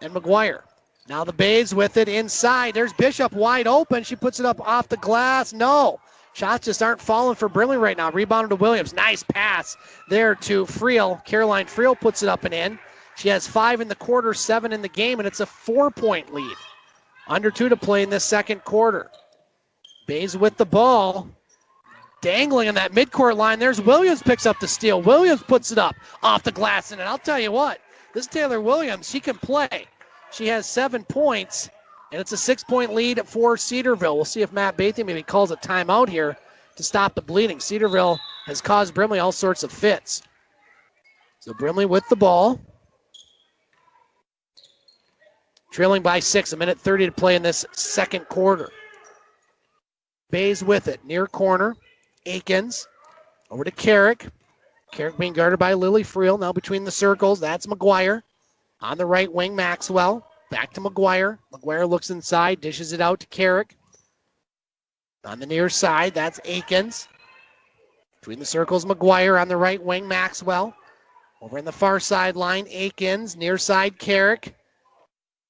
And McGuire. Now the Bays with it inside. There's Bishop wide open. She puts it up off the glass. No. Shots just aren't falling for Brimley right now. Rebounded to Williams. Nice pass there to Friel. Caroline Friel puts it up and in. She has 5 in the quarter, 7 in the game, and it's a 4-point lead. Under 2 to play in this second quarter. Bays with the ball. Dangling on that midcourt line. There's Williams, picks up the steal. Williams puts it up off the glass, and I'll tell you what, this Taylor Williams, she can play. She has 7 points. And it's a 6-point lead for Cedarville. We'll see if Matt Bathy maybe calls a timeout here to stop the bleeding. Cedarville has caused Brimley all sorts of fits. So Brimley with the ball. Trailing by 6, 1:30 to play in this second quarter. Bays with it, near corner. Aikens over to Carrick. Carrick being guarded by Lily Friel. Now between the circles, that's McGuire. On the right wing, Maxwell. Back to McGuire. McGuire looks inside, dishes it out to Carrick. On the near side, that's Aikens. Between the circles, McGuire on the right wing, Maxwell. Over in the far sideline, Aikens. Near side, Carrick.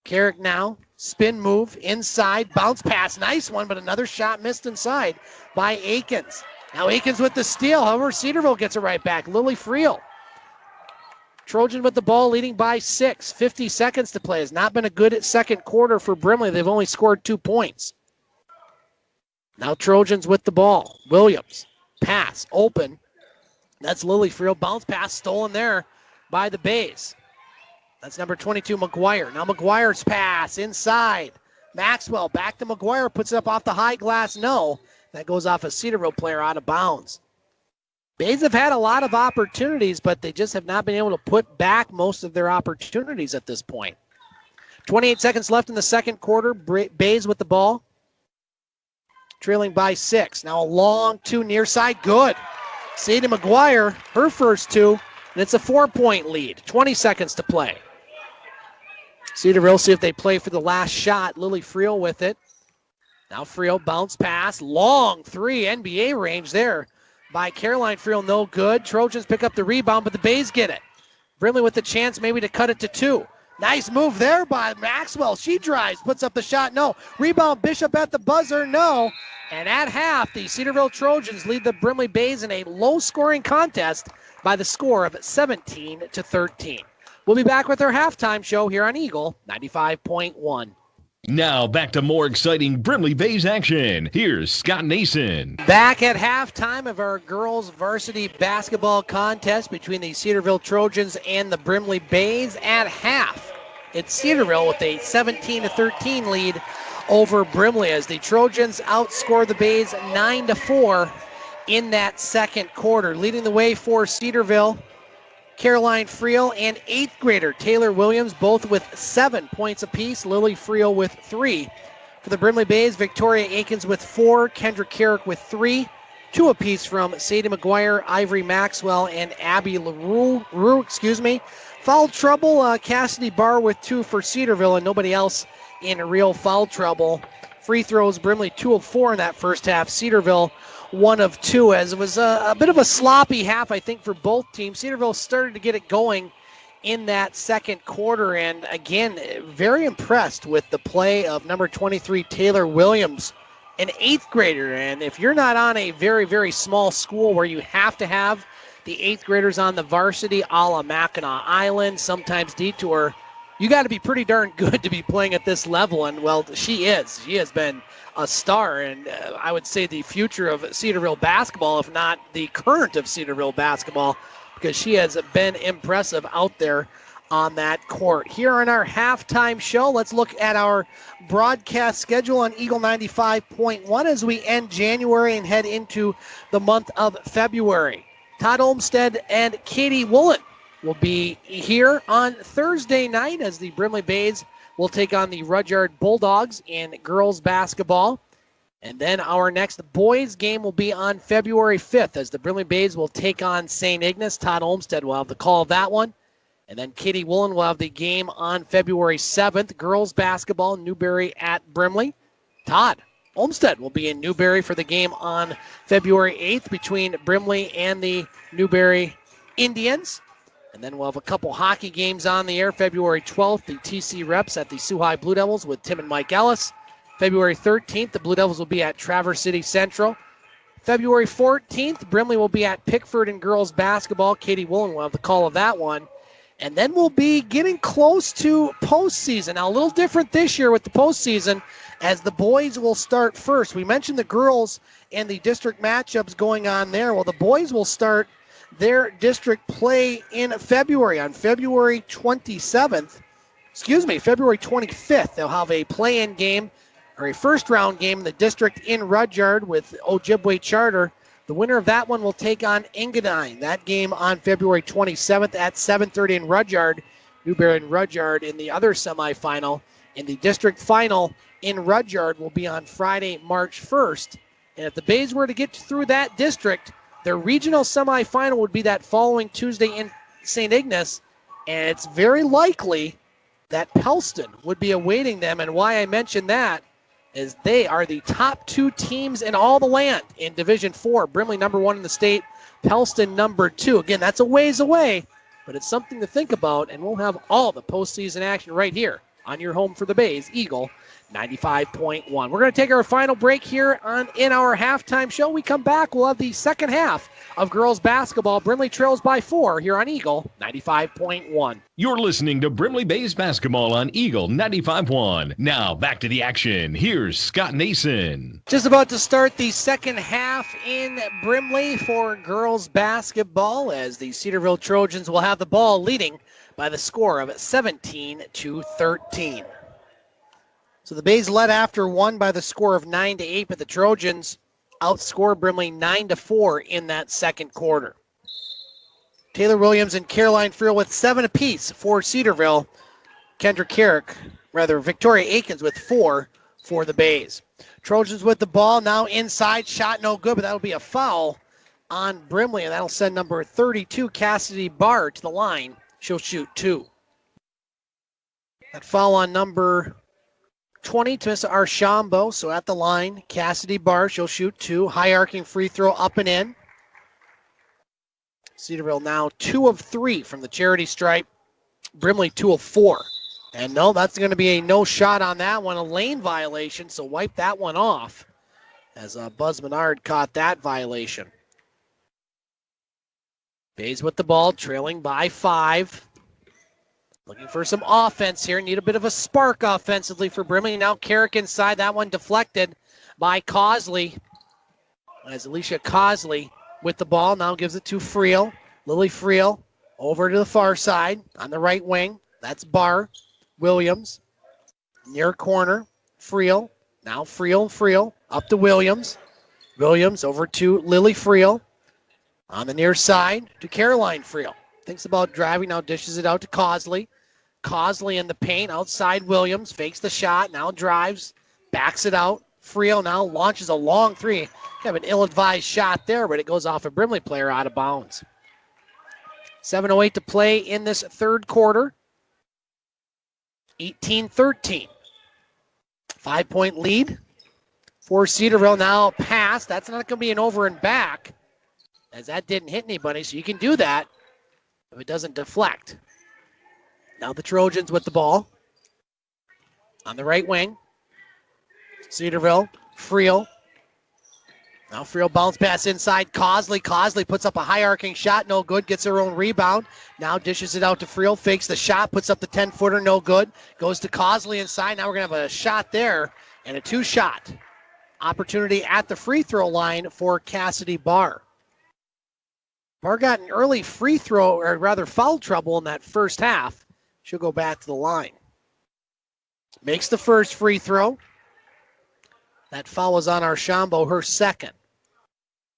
Carrick now, spin move, inside, bounce pass. Nice one, but another shot missed inside by Aikens. Now Aikens with the steal. However, Cedarville gets it right back. Lily Friel. Trojan with the ball, leading by 6. 50 seconds to play. Has not been a good second quarter for Brimley. They've only scored 2 points. Now Trojans with the ball. Williams. Pass. Open. That's Lily Friel. Bounce pass stolen there by the Bays. That's number 22, McGuire. Now McGuire's pass inside. Maxwell back to McGuire. Puts it up off the high glass. No. That goes off a Cedarville player out of bounds. Bays have had a lot of opportunities, but they just have not been able to put back most of their opportunities at this point. 28 seconds left in the second quarter. Bays with the ball. Trailing by 6. Now a long 2 near side. Good. Sadie McGuire, her first 2, and it's a 4-point lead. 20 seconds to play. Cedarville see if they play for the last shot. Lily Friel with it. Now Friel bounce pass, long three, NBA range there by Caroline Friel, no good. Trojans pick up the rebound, but the Bays get it. Brimley with the chance maybe to cut it to 2. Nice move there by Maxwell. She drives, puts up the shot, no. Rebound, Bishop at the buzzer, no. And at half, the Cedarville Trojans lead the Brimley Bays in a low-scoring contest by the score of 17-13. We'll be back with our halftime show here on Eagle 95.1. Now back to more exciting Brimley Bays action. Here's Scott Nason. Back at halftime of our girls varsity basketball contest between the Cedarville Trojans and the Brimley Bays. At half, it's Cedarville with a 17-13 lead over Brimley as the Trojans outscore the Bays 9-4 in that second quarter. Leading the way for Cedarville, Caroline Friel and 8th grader Taylor Williams, both with 7 points apiece. Lily Friel with 3. For the Brimley Bays, Victoria Akins with 4, Kendra Carrick with 3, 2 apiece from Sadie McGuire, Ivory Maxwell, and Abby LaRue. Foul trouble, Cassidy Barr with 2 for Cedarville, and nobody else in real foul trouble. Free throws, Brimley 2 of 4 in that first half. Cedarville 1 of 2, as it was a bit of a sloppy half, I think, for both teams. Cedarville started to get it going in that second quarter, and again, very impressed with the play of number 23, Taylor Williams, an 8th grader. And if you're not on a very, very small school where you have to have the 8th graders on the varsity, a la Mackinac Island, sometimes Detour, you got to be pretty darn good to be playing at this level, and, well, she is. She has been a star, and I would say the future of Cedarville basketball, if not the current of Cedarville basketball, because she has been impressive out there on that court. Here on our halftime show, let's look at our broadcast schedule on Eagle 95.1 as we end January and head into the month of February. Todd Olmsted and Katie Woolen will be here on Thursday night as the Brimley Bays will take on the Rudyard Bulldogs in girls basketball. And then our next boys game will be on February 5th as the Brimley Bays will take on St. Ignace. Todd Olmsted will have the call of that one. And then Katie Woolen will have the game on February 7th. Girls basketball, Newberry at Brimley. Todd Olmsted will be in Newberry for the game on February 8th between Brimley and the Newberry Indians. And then we'll have a couple hockey games on the air. February 12th, the TC Reps at the Sioux High Blue Devils with Tim and Mike Ellis. February 13th, the Blue Devils will be at Traverse City Central. February 14th, Brimley will be at Pickford in girls basketball. Katie Woolen will have the call of that one. And then we'll be getting close to postseason. Now, a little different this year with the postseason as the boys will start first. We mentioned the girls and the district matchups going on there. Well, the boys will start their district play in February. On February 25th, they'll have a play-in game or a first-round game in the district in Rudyard with Ojibwe Charter. The winner of that one will take on Engadine. That game on February 27th at 7:30 in Rudyard. Newberry and Rudyard in the other semifinal. And the district final in Rudyard will be on Friday, March 1st. And if the Bays were to get through that district, their regional semifinal would be that following Tuesday in St. Ignace, and it's very likely that Pellston would be awaiting them. And why I mention that is they are the top 2 teams in all the land in Division 4. Brimley number 1 in the state, Pellston number 2. Again, that's a ways away, but it's something to think about, and we'll have all the postseason action right here on your home for the Bays, Eagle 95.1. We're going to take our final break here in our halftime show. We come back, we'll have the second half of girls basketball. Brimley trails by 4 here on Eagle 95.1. You're listening to Brimley Bays basketball on Eagle 95.1. Now back to the action. Here's Scott Nason. Just about to start the second half in Brimley for girls basketball as the Cedarville Trojans will have the ball leading by the score of 17-13. So the Bays led after 1 by the score of 9-8, but the Trojans outscored Brimley 9-4 in that second quarter. Taylor Williams and Caroline Friel with 7 apiece for Cedarville. Victoria Akins with 4 for the Bays. Trojans with the ball now inside, shot no good, but that'll be a foul on Brimley, and that'll send number 32, Cassidy Barr, to the line. She'll shoot 2. That foul on number 20 to Miss Archambault. So at the line, Cassidy Barr, she'll shoot 2. High arcing free throw up and in. Cedarville now 2 of 3 from the charity stripe. Brimley 2 of 4. And no, that's going to be a no shot on that one, a lane violation, so wipe that one off as Buzz Menard caught that violation. Bays with the ball, trailing by 5. Looking for some offense here. Need a bit of a spark offensively for Brimley. Now Carrick inside. That one deflected by Cosley. As Alicia Cosley with the ball now gives it to Friel. Lily Friel over to the far side on the right wing. That's Barr. Williams near corner. Friel. Now Friel up to Williams. Williams over to Lily Friel. On the near side to Caroline Friel. Thinks about driving, now dishes it out to Cosley. Cosley in the paint, outside Williams. Fakes the shot, now drives. Backs it out. Friel now launches a long 3. Kind of an ill-advised shot there, but it goes off a Brimley player out of bounds. 7:08 to play in this third quarter. 18-13. 5-point lead for Cedarville. Now a pass. That's not going to be an over and back, as that didn't hit anybody, so you can do that if it doesn't deflect. Now the Trojans with the ball on the right wing. Cedarville, Friel. Now Friel bounce pass inside. Cosley puts up a high arcing shot, no good, gets her own rebound. Now dishes it out to Friel, fakes the shot, puts up the 10-footer, no good. Goes to Cosley inside. Now we're going to have a shot there and a 2-shot opportunity at the free throw line for Cassidy Barr. Barr got an early free throw, or rather foul trouble in that first half. She'll go back to the line. Makes the first free throw. That foul was on Archambault, her second.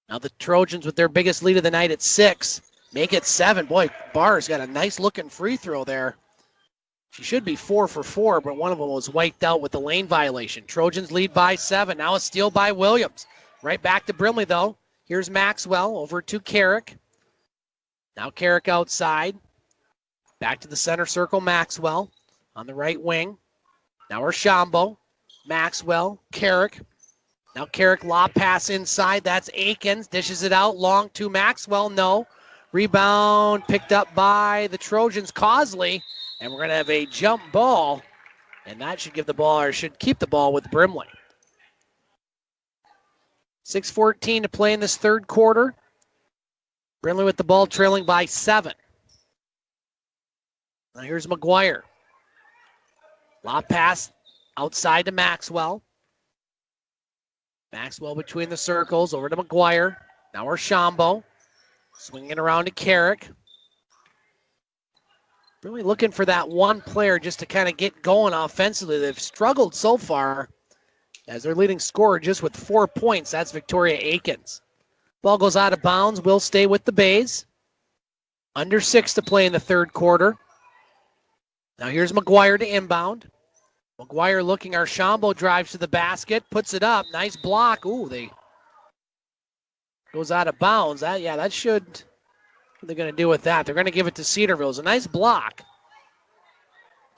Now the Trojans with their biggest lead of the night at 6. Make it 7. Boy, Barr's got a nice looking free throw there. She should be 4 for 4, but one of them was wiped out with the lane violation. Trojans lead by 7. Now a steal by Williams. Right back to Brimley though. Here's Maxwell over to Carrick. Now Carrick outside. Back to the center circle, Maxwell on the right wing. Now Archambault. Maxwell, Carrick. Now Carrick lob pass inside. That's Akins. Dishes it out long to Maxwell. No. Rebound picked up by the Trojans, Cosley. And we're going to have a jump ball. And that should give the ball, or should keep the ball with Brimley. 6:14 to play in this third quarter. Brimley with the ball trailing by 7. Now here's McGuire. Lob pass outside to Maxwell. Maxwell between the circles, over to McGuire. Now Archambault. Swinging around to Carrick. Really looking for that one player just to kind of get going offensively. They've struggled so far as their leading scorer just with 4 points. That's Victoria Akins. Ball goes out of bounds. Will stay with the Bays. Under 6 to play in the third quarter. Now here's McGuire to inbound. McGuire looking. Archambault drives to the basket. Puts it up. Nice block. Ooh, goes out of bounds. That should... What are they going to do with that? They're going to give it to Cedarville. It's a nice block.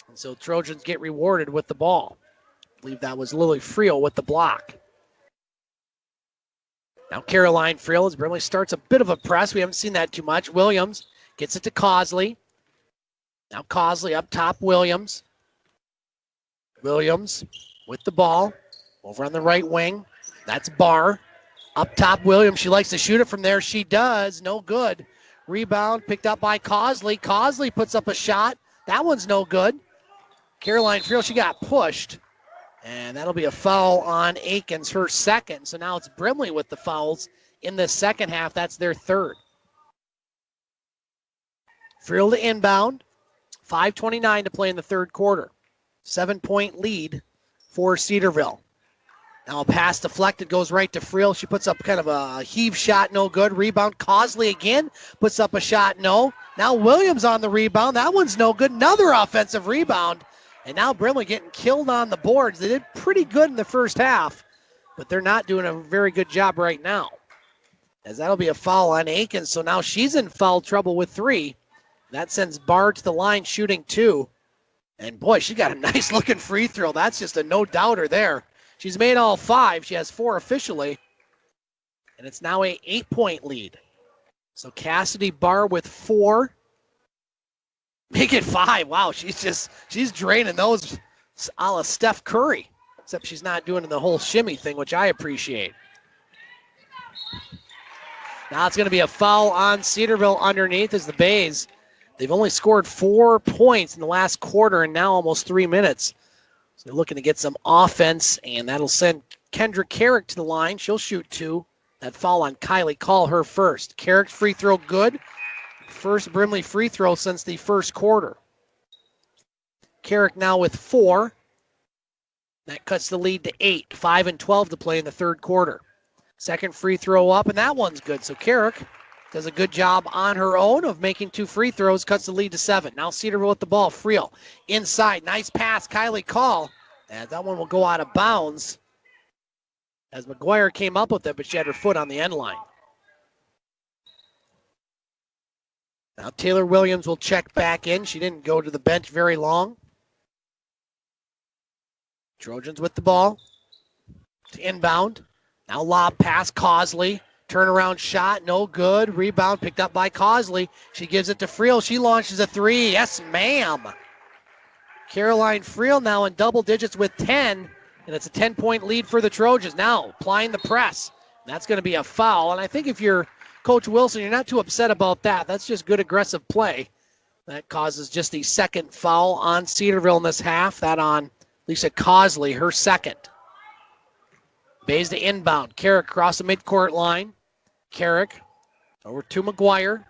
And so Trojans get rewarded with the ball. I believe that was Lily Friel with the block. Now Caroline Friel as Brimley starts a bit of a press. We haven't seen that too much. Williams gets it to Cosley. Now Cosley up top, Williams. Williams with the ball. Over on the right wing. That's Barr. Up top, Williams. She likes to shoot it from there. She does. No good. Rebound picked up by Cosley. Cosley puts up a shot. That one's no good. Caroline Friel, she got pushed. And that'll be a foul on Akins, her second. So now it's Brimley with the fouls in the second half. That's their third. Friel to inbound. 5:29 to play in the third quarter. 7-point lead for Cedarville. Now a pass deflected, goes right to Friel. She puts up kind of a heave shot, no good. Rebound, Cosley again, puts up a shot, no. Now Williams on the rebound. That one's no good. Another offensive rebound. And now Brimley getting killed on the boards. They did pretty good in the first half, but they're not doing a very good job right now, as that'll be a foul on Akins. So now she's in foul trouble with 3. That sends Barr to the line shooting 2. And boy, she got a nice looking free throw. That's just a no-doubter there. She's made all 5. She has 4 officially. And it's now a 8-point lead. So Cassidy Barr with 4. Make it 5. Wow, she's draining those a la Steph Curry. Except she's not doing the whole shimmy thing, which I appreciate. Now it's going to be a foul on Cedarville underneath as the Bays. They've only scored 4 points in the last quarter and now almost 3 minutes. So they're looking to get some offense, and that'll send Kendra Carrick to the line. She'll shoot 2. That foul on Kylie Call, her first. Carrick's free throw good. First Brimley free throw since the first quarter. Carrick now with 4. That cuts the lead to 8. 5 and 12 to play in the third quarter. Second free throw up, and that one's good. So Carrick does a good job on her own of making 2 free throws, cuts the lead to 7. Now Cedarville with the ball. Friel inside. Nice pass. Kylie Call. And that one will go out of bounds as McGuire came up with it, but she had her foot on the end line. Now Taylor Williams will check back in. She didn't go to the bench very long. Trojans with the ball. To inbound. Now lob pass, Cosley. Turnaround shot, no good. Rebound picked up by Cosley. She gives it to Friel. She launches a 3. Yes, ma'am. Caroline Friel now in double digits with 10. And it's a 10-point lead for the Trojans. Now applying the press. That's going to be a foul. And I think if you're Coach Wilson, you're not too upset about that. That's just good aggressive play. That causes just the second foul on Cedarville in this half. That on Lisa Cosley, her second. Bays to inbound. Carrick across the midcourt line. Carrick over to McGuire.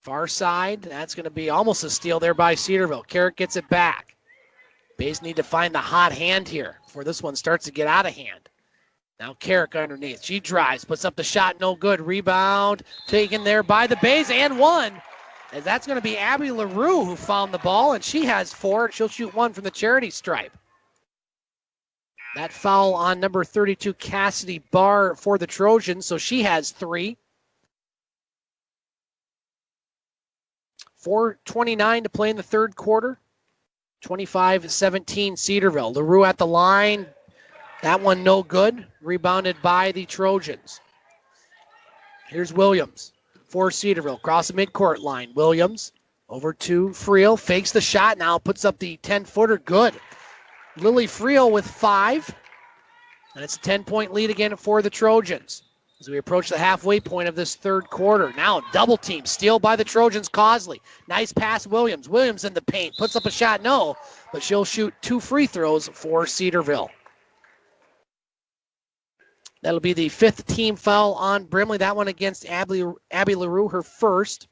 Far side. That's going to be almost a steal there by Cedarville. Carrick gets it back. Bays need to find the hot hand here before this one starts to get out of hand. Now Carrick underneath. She drives, puts up the shot, no good. Rebound taken there by the Bays and 1. As that's going to be Abby LaRue who found the ball, and she has 4. She'll shoot 1 from the charity stripe. That foul on number 32, Cassidy Barr, for the Trojans, so she has 3. 4:29 to play in the third quarter. 25-17 Cedarville. LaRue at the line. That one no good. Rebounded by the Trojans. Here's Williams for Cedarville. Across the midcourt line. Williams over to Friel. Fakes the shot now. Puts up the 10-footer. Good. Lily Friel with 5. And it's a 10-point lead again for the Trojans as we approach the halfway point of this third quarter. Now double team. Steal by the Trojans. Cosley. Nice pass, Williams. Williams in the paint. Puts up a shot. No. But she'll shoot 2 free throws for Cedarville. That'll be the 5th team foul on Brimley. That one against Abby LaRue, her first.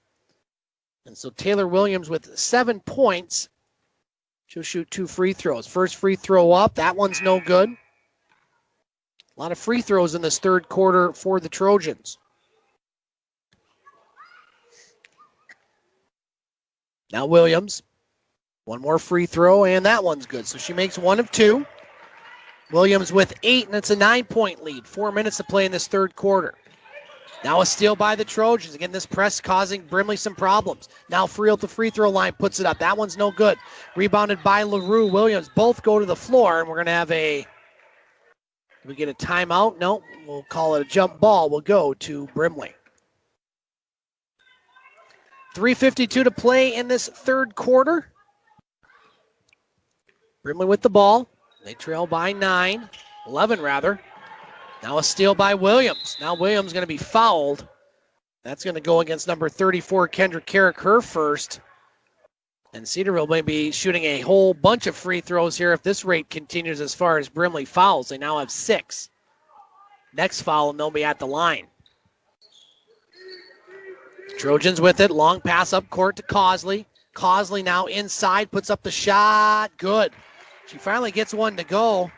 And so Taylor Williams with 7 points. She'll shoot 2 free throws. First free throw up. That one's no good. A lot of free throws in this third quarter for the Trojans. Now Williams. 1 more free throw, and that one's good. So she makes 1 of 2. Williams with 8, and it's a 9-point lead. 4 minutes to play in this third quarter. Now a steal by the Trojans. Again, this press causing Brimley some problems. Now Friel at the free throw line puts it up. That one's no good. Rebounded by LaRue. Williams both go to the floor, and we're going to have do we get a timeout? No, we'll call it a jump ball. We'll go to Brimley. 3:52 to play in this third quarter. Brimley with the ball. They trail by 11 rather. Now a steal by Williams. Now Williams going to be fouled. That's going to go against number 34, Kendra Carrick, her first. And Cedarville may be shooting a whole bunch of free throws here if this rate continues as far as Brimley fouls. They now have 6. Next foul, and they'll be at the line. Trojans with it. Long pass up court to Cosley. Cosley now inside, puts up the shot. Good. She finally gets one to go.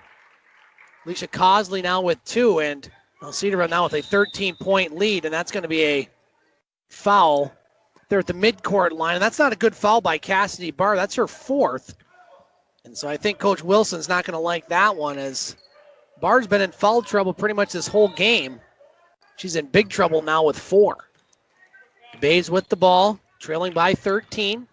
Alicia Cosley now with 2, and Cedarville now with a 13-point lead, and that's going to be a foul. They're at the midcourt line, and that's not a good foul by Cassidy Barr. That's her 4th. And so I think Coach Wilson's not going to like that one, as Barr's been in foul trouble pretty much this whole game. She's in big trouble now with 4. Bays with the ball, trailing by 13.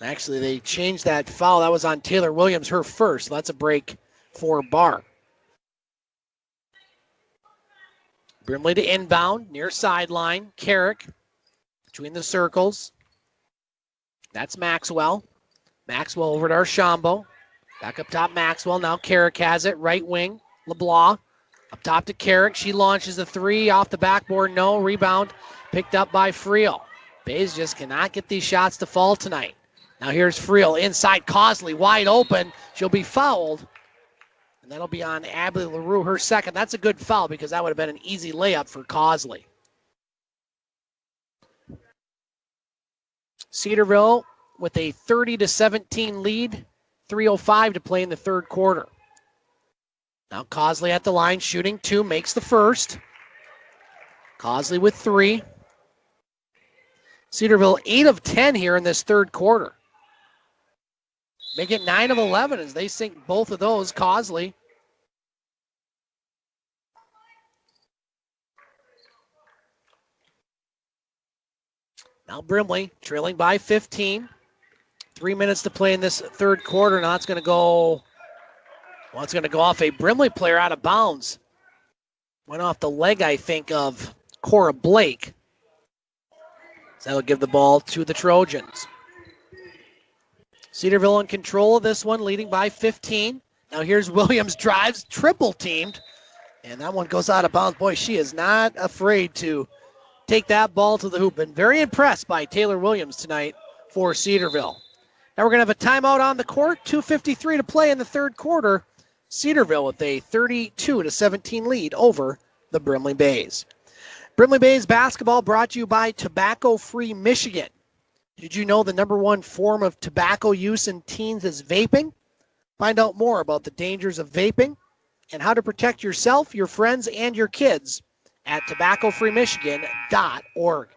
Actually, they changed that foul. That was on Taylor Williams, her first. So that's a break for Barr. Brimley to inbound, near sideline. Carrick between the circles. That's Maxwell. Maxwell over to Archambault. Back up top, Maxwell. Now Carrick has it. Right wing, LeBlanc. Up top to Carrick. She launches a three off the backboard. No. Rebound picked up by Friel. Bays just cannot get these shots to fall tonight. Now here's Friel inside Cosley, wide open. She'll be fouled. And that'll be on Abby LaRue, her second. That's a good foul because that would have been an easy layup for Cosley. Cedarville with a 30-17 lead. 3:05 to play in the third quarter. Now Cosley at the line, shooting two, makes the first. Cosley with three. Cedarville 8 of 10 here in this third quarter. Make it 9 of 11 as they sink both of those. Cosley. Now Brimley trailing by 15. 3 minutes to play in this third quarter. Now it's going to go, well, it's going to go off a Brimley player out of bounds. Went off the leg, I think, of Cora Blake. So that'll give the ball to the Trojans. Cedarville in control of this one, leading by 15. Now here's Williams, drives, triple teamed. And that one goes out of bounds. Boy, she is not afraid to take that ball to the hoop. Been very impressed by Taylor Williams tonight for Cedarville. Now we're going to have a timeout on the court. 2:53 to play in the third quarter. Cedarville with a 32-17 lead over the Brimley Bays. Brimley Bays basketball brought to you by Tobacco-Free Michigan. Did you know the number one form of tobacco use in teens is vaping? Find out more about the dangers of vaping and how to protect yourself, your friends, and your kids at tobaccofreemichigan.org.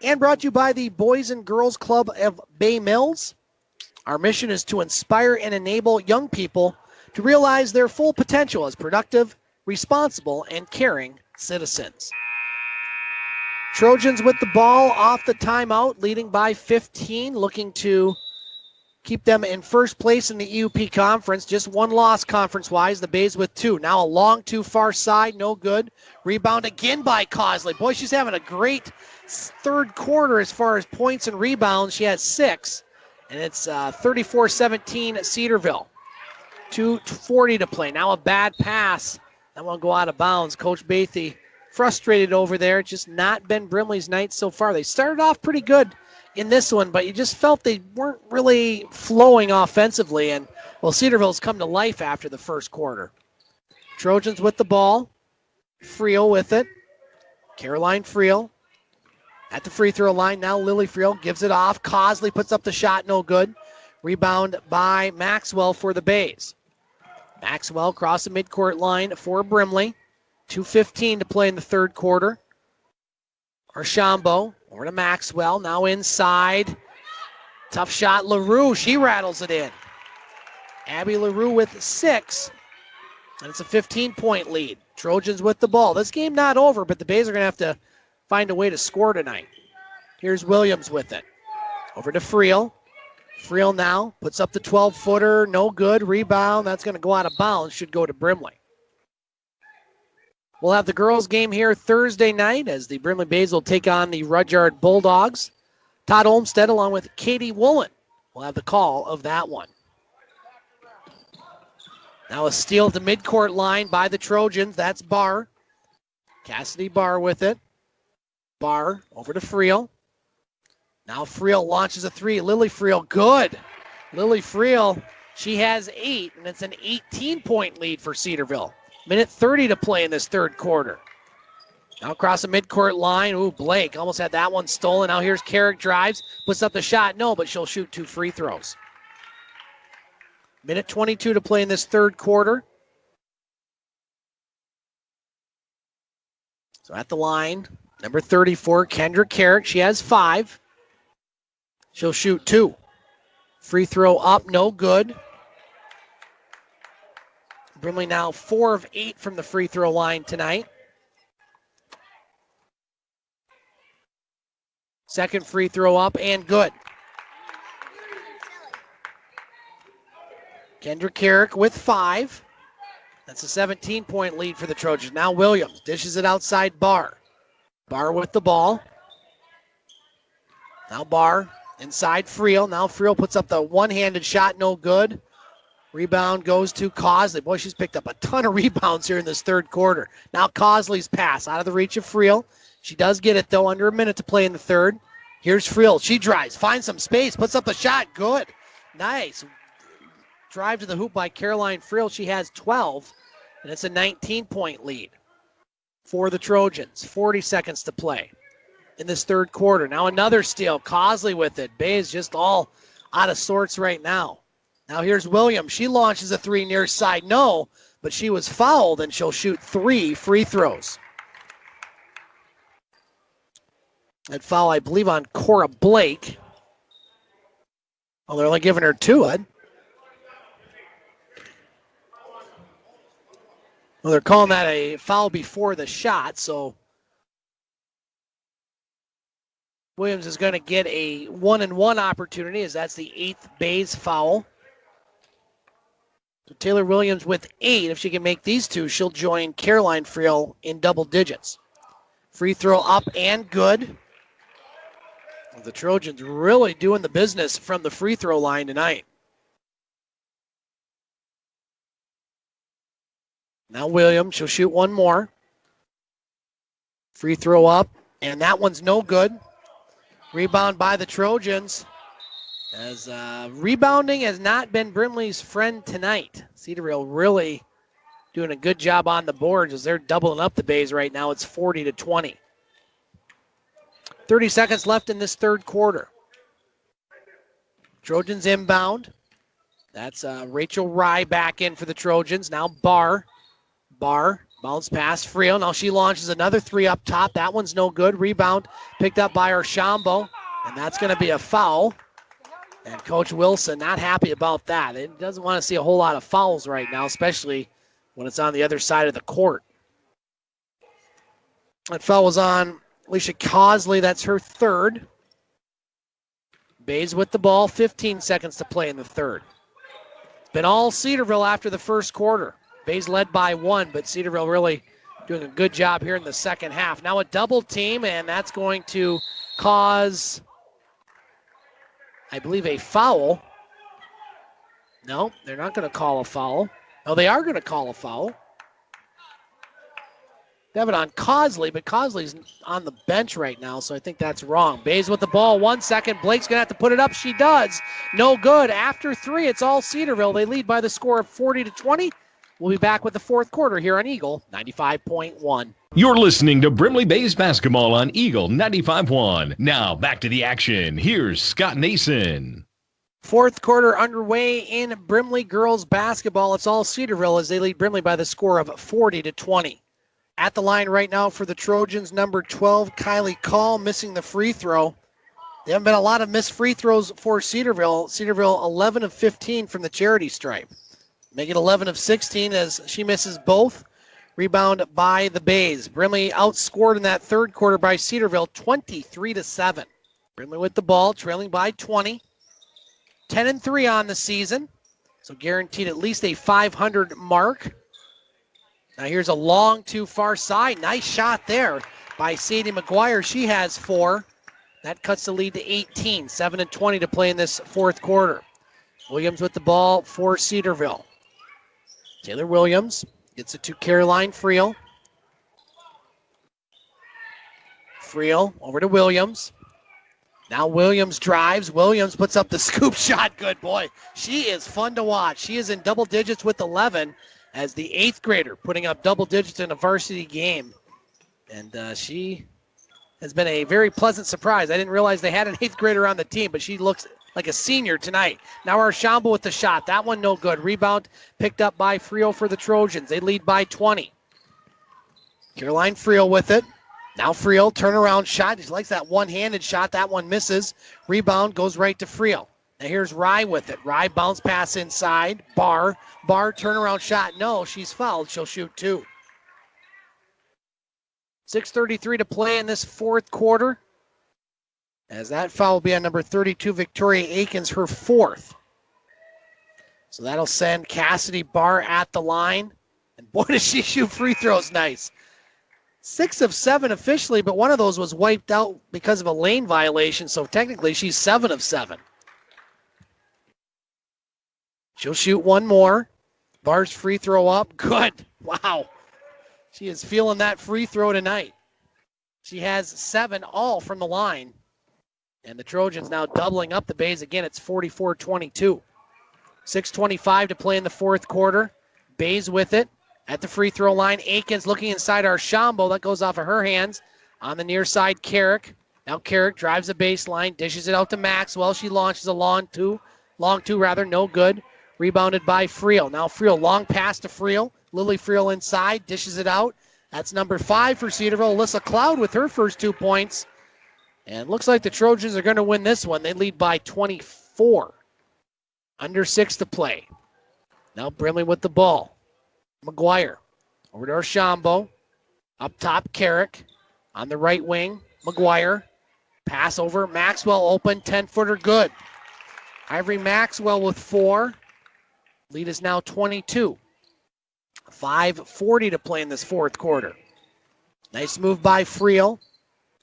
And brought to you by the Boys and Girls Club of Bay Mills. Our mission is to inspire and enable young people to realize their full potential as productive, responsible, and caring citizens. Trojans with the ball off the timeout, leading by 15, looking to keep them in first place in the EUP conference. Just one loss conference-wise, the Bays with two. Now a long two far side, no good. Rebound again by Cosley. Boy, she's having a great third quarter as far as points and rebounds. She has 6, and it's 34-17 Cedarville. 2:40 to play. Now a bad pass. That one will go out of bounds. Coach Bathy frustrated over there. Just not been Brimley's night so far. They started off pretty good in this one, but you just felt they weren't really flowing offensively. And, well, Cedarville's come to life after the first quarter. Trojans with the ball. Friel with it. Caroline Friel at the free throw line. Now Lily Friel gives it off. Cosley puts up the shot, no good. Rebound by Maxwell for the Bays. Maxwell across the midcourt line for Brimley. 2:15 to play in the third quarter. Archambault over to Maxwell. Now inside. Tough shot. LaRue. She rattles it in. Abby LaRue with 6. And it's a 15-point lead. Trojans with the ball. This game not over, but the Bays are going to have to find a way to score tonight. Here's Williams with it. Over to Friel. Friel now puts up the 12-footer. No good. Rebound. That's going to go out of bounds. Should go to Brimley. We'll have the girls' game here Thursday night as the Brimley Bays will take on the Rudyard Bulldogs. Todd Olmstead along with Katie Woolen will have the call of that one. Now a steal at the midcourt line by the Trojans. That's Barr. Cassidy Barr with it. Barr over to Friel. Now Friel launches a three. Lily Friel, good. Lily Friel, she has 8, and it's an 18-point lead for Cedarville. Minute 30 to play in this third quarter. Now across the midcourt line. Ooh, Blake almost had that one stolen. Now here's Carrick drives. Puts up the shot. No, but she'll shoot 2 free throws. Minute 22 to play in this third quarter. So at the line, number 34, Kendra Carrick. She has 5. She'll shoot 2. Free throw up, no good. Brimley now 4 of 8 from the free throw line tonight. Second free throw up and good. Kendra Carrick with 5. That's a 17-point lead for the Trojans. Now Williams dishes it outside Barr. Barr with the ball. Now Barr inside Friel. Now Friel puts up the one-handed shot, no good. Rebound goes to Cosley. Boy, she's picked up a ton of rebounds here in this third quarter. Now Cosley's pass out of the reach of Friel. She does get it, though, under a minute to play in the third. Here's Friel. She drives, finds some space, puts up a shot. Good. Nice. Drive to the hoop by Caroline Friel. She has 12, and it's a 19-point lead for the Trojans. 40 seconds to play in this third quarter. Now another steal. Cosley with it. Bays just all out of sorts right now. Now here's Williams. She launches a 3 near side. No, but she was fouled, and she'll shoot 3 free throws. That foul, I believe, on Cora Blake. Well, they're only giving her 2, Ed. Well, they're calling that a foul before the shot, so Williams is going to get a 1-and-1 opportunity, as that's the 8th Bays foul. So Taylor Williams with 8. If she can make these 2, she'll join Caroline Friel in double digits. Free throw up and good. The Trojans really doing the business from the free throw line tonight. Now Williams, she'll shoot one more. Free throw up, and that one's no good. Rebound by the Trojans. As rebounding has not been Brimley's friend tonight. Cedarville really doing a good job on the boards as they're doubling up the Bays right now. It's 40-20. 30 seconds left in this third quarter. Trojans inbound. That's Rachel Rye back in for the Trojans. Now Barr. Bounce pass Friel. Now she launches another 3 up top. That one's no good. Rebound picked up by Archambault. And that's going to be a foul. And Coach Wilson not happy about that. He doesn't want to see a whole lot of fouls right now, especially when it's on the other side of the court. That foul was on Alicia Cosley. That's her 3rd. Bays with the ball. 15 seconds to play in the third. It's been all Cedarville after the first quarter. Bays led by 1, but Cedarville really doing a good job here in the second half. Now a double team, and that's going to cause, I believe, a foul. No, they're not going to call a foul. No, they are going to call a foul. They have it on Cosley, but Cosley's on the bench right now, so I think that's wrong. Bays with the ball, 1 second. Blake's going to have to put it up. She does. No good. After 3, it's all Cedarville. They lead by the score of 40-20. We'll be back with the fourth quarter here on Eagle 95.1. You're listening to Brimley Bays basketball on Eagle 95.1. Now back to the action. Here's Scott Nason. Fourth quarter underway in Brimley girls basketball. It's all Cedarville as they lead Brimley by the score of 40-20. At the line right now for the Trojans, number 12, Kylie Call, missing the free throw. There haven't been a lot of missed free throws for Cedarville. Cedarville 11 of 15 from the charity stripe. Make it 11 of 16 as she misses both. Rebound by the Bays. Brimley outscored in that third quarter by Cedarville 23-7. Brimley with the ball, trailing by 20. 10-3 on the season, so guaranteed at least a 500 mark. Now here's a long to far side. Nice shot there by Sadie McGuire. She has 4. That cuts the lead to 18. 7-20 to play in this fourth quarter. Williams with the ball for Cedarville. Taylor Williams gets it to Caroline Friel. Friel over to Williams. Now Williams drives. Williams puts up the scoop shot. Good boy. She is fun to watch. She is in double digits with 11 as the 8th grader putting up double digits in a varsity game. And she has been a very pleasant surprise. I didn't realize they had an 8th grader on the team, but she looks like a senior tonight. Now Archambault with the shot. That one no good. Rebound picked up by Friel for the Trojans. They lead by 20. Caroline Friel with it. Now Friel, turnaround shot. She likes that one-handed shot. That one misses. Rebound goes right to Friel. Now here's Rye with it. Rye bounce pass inside. Barr turnaround shot. No, she's fouled. She'll shoot 2. 6:33 to play in this fourth quarter. As that foul will be on number 32, Victoria Akins, her 4th. So that'll send Cassidy Barr at the line. And boy, does she shoot free throws nice. 6 of 7 officially, but one of those was wiped out because of a lane violation, so technically she's 7 of 7. She'll shoot one more. Barr's free throw up. Good. Wow. She is feeling that free throw tonight. She has 7 all from the line. And the Trojans now doubling up the Bays again. It's 44-22. 6:25 to play in the fourth quarter. Bays with it. At the free throw line, Aikens looking inside Archambault. That goes off of her hands. On the near side, Carrick. Now Carrick drives the baseline, dishes it out to Maxwell. She launches a long two, no good. Rebounded by Friel. Now Friel, long pass to Friel. Lily Friel inside, dishes it out. That's number 5 for Cedarville. Alyssa Cloud with her first 2 points. And looks like the Trojans are going to win this one. They lead by 24. Under 6 to play. Now Brimley with the ball. McGuire over to Archambault. Up top, Carrick. On the right wing, McGuire. Pass over, Maxwell open, 10-footer good. Ivory Maxwell with 4. Lead is now 22. 5:40 to play in this fourth quarter. Nice move by Friel.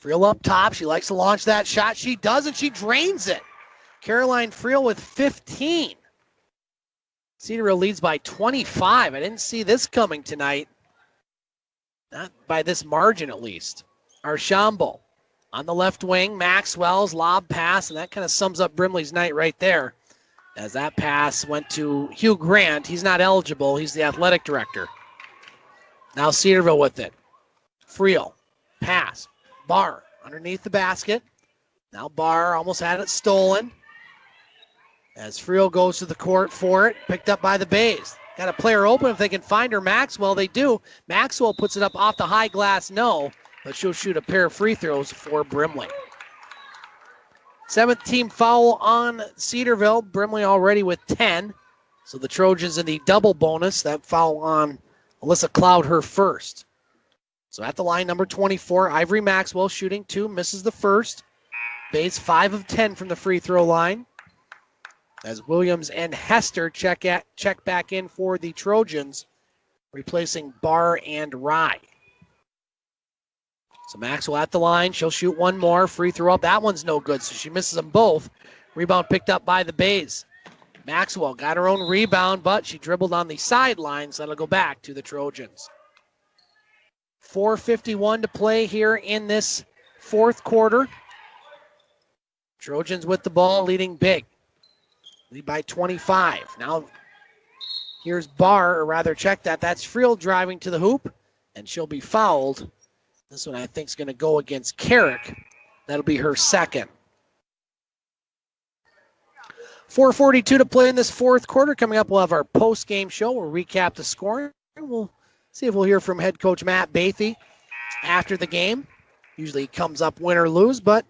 Friel up top. She likes to launch that shot. She does, and she drains it. Caroline Friel with 15. Cedarville leads by 25. I didn't see this coming tonight. Not by this margin, at least. Archambault on the left wing. Maxwell's lob pass, and that kind of sums up Brimley's night right there. As that pass went to Hugh Grant. He's not eligible. He's the athletic director. Now Cedarville with it. Friel. Pass. Barr underneath the basket. Now Barr almost had it stolen. As Friel goes to the court for it, picked up by the Bays. Got a player open if they can find her. Maxwell, they do. Maxwell puts it up off the high glass, no, but she'll shoot a pair of free throws for Brimley. 7th team foul on Cedarville. Brimley already with 10. So the Trojans in the double bonus. That foul on Alyssa Cloud, her first. So at the line, number 24, Ivory Maxwell shooting 2, misses the first. Bays 5 of 10 from the free throw line. As Williams and Hester check back in for the Trojans, replacing Barr and Rye. So Maxwell at the line. She'll shoot one more. Free throw up. That one's no good, so she misses them both. Rebound picked up by the Bays. Maxwell got her own rebound, but she dribbled on the sidelines. That'll go back to the Trojans. 4:51 to play here in this fourth quarter. Trojans with the ball, leading big. Lead by 25. Now here's Barr, or rather check that. That's Friel driving to the hoop, and she'll be fouled. This one I think is going to go against Carrick. That'll be her second. 4:42 to play in this fourth quarter. Coming up, we'll have our post-game show. We'll recap the scoring. We'll see if we'll hear from head coach Matt Bathy after the game. Usually he comes up win or lose, but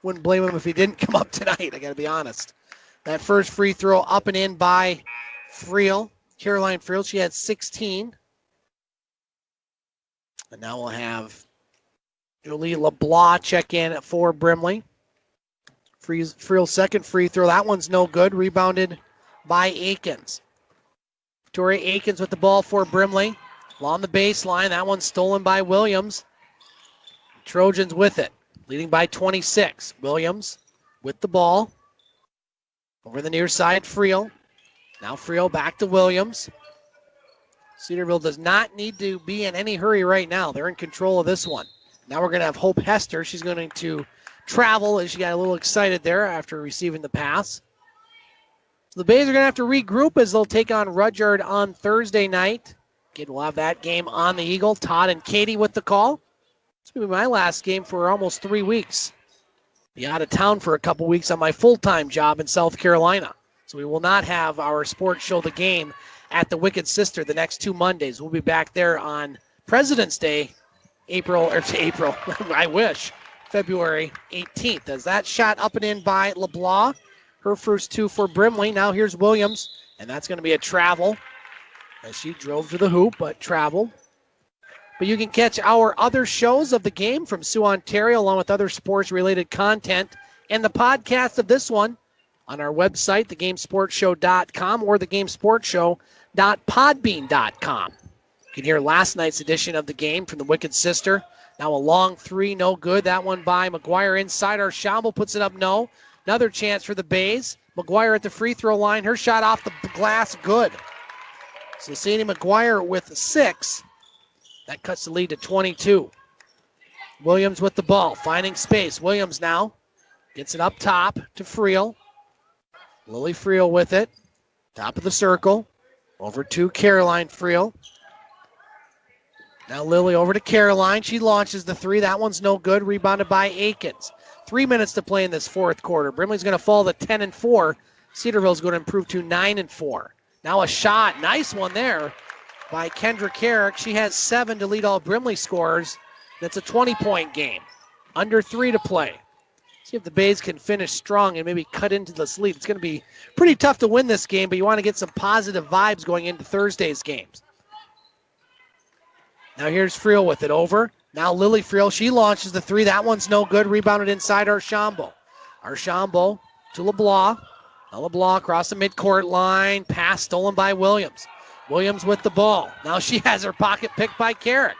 wouldn't blame him if he didn't come up tonight, I got to be honest. That first free throw up and in by Friel. Caroline Friel, she had 16. And now we'll have Julie LeBlanc check in for Brimley. Friel's second free throw. That one's no good. Rebounded by Aikens. Victoria Aikens with the ball for Brimley. Along the baseline. That one's stolen by Williams. Trojans with it. Leading by 26. Williams with the ball. Over the near side, Friel. Now Friel back to Williams. Cedarville does not need to be in any hurry right now. They're in control of this one. Now we're going to have Hope Hester. She's going to travel as she got a little excited there after receiving the pass. So the Bays are going to have to regroup as they'll take on Rudyard on Thursday night. Again, we'll have that game on the Eagle. Todd and Katie with the call. This will be my last game for almost 3 weeks. Be out of town for a couple weeks on my full-time job in South Carolina. So we will not have our sports show, The Game, at the Wicked Sister the next 2 Mondays. We'll be back there on President's Day, I wish, February 18th. As that shot up and in by LeBlanc, her first 2 for Brimley. Now here's Williams, and that's going to be a travel as she drove to the hoop, but traveled. But you can catch our other shows of the game from Sioux, Ontario, along with other sports-related content, and the podcast of this one on our website, thegamesportshow.com or thegamesportshow.podbean.com. You can hear last night's edition of the game from the Wicked Sister. Now a long three, no good. That one by McGuire inside. Archambault puts it up, no. Another chance for the Bays. McGuire at the free throw line. Her shot off the glass, good. So Sadie McGuire with 6. That cuts the lead to 22. Williams with the ball, finding space. Williams now gets it up top to Friel. Lily Friel with it. Top of the circle. Over to Caroline Friel. Now Lily over to Caroline. She launches the three. That one's no good. Rebounded by Aikens. 3 minutes to play in this fourth quarter. Brimley's going to fall to 10-4. Cedarville's going to improve to 9-4. Now a shot. Nice one there by Kendra Carrick. She has 7 to lead all Brimley scorers. That's a 20-point game. Under 3 to play. See if the Bays can finish strong and maybe cut into this lead. It's going to be pretty tough to win this game, but you want to get some positive vibes going into Thursday's games. Now here's Friel with it over. Now Lily Friel, she launches the three. That one's no good. Rebounded inside Archambault. Archambault to LeBlanc. Now LeBlanc across the midcourt line. Pass stolen by Williams. Williams with the ball. Now she has her pocket picked by Carrick.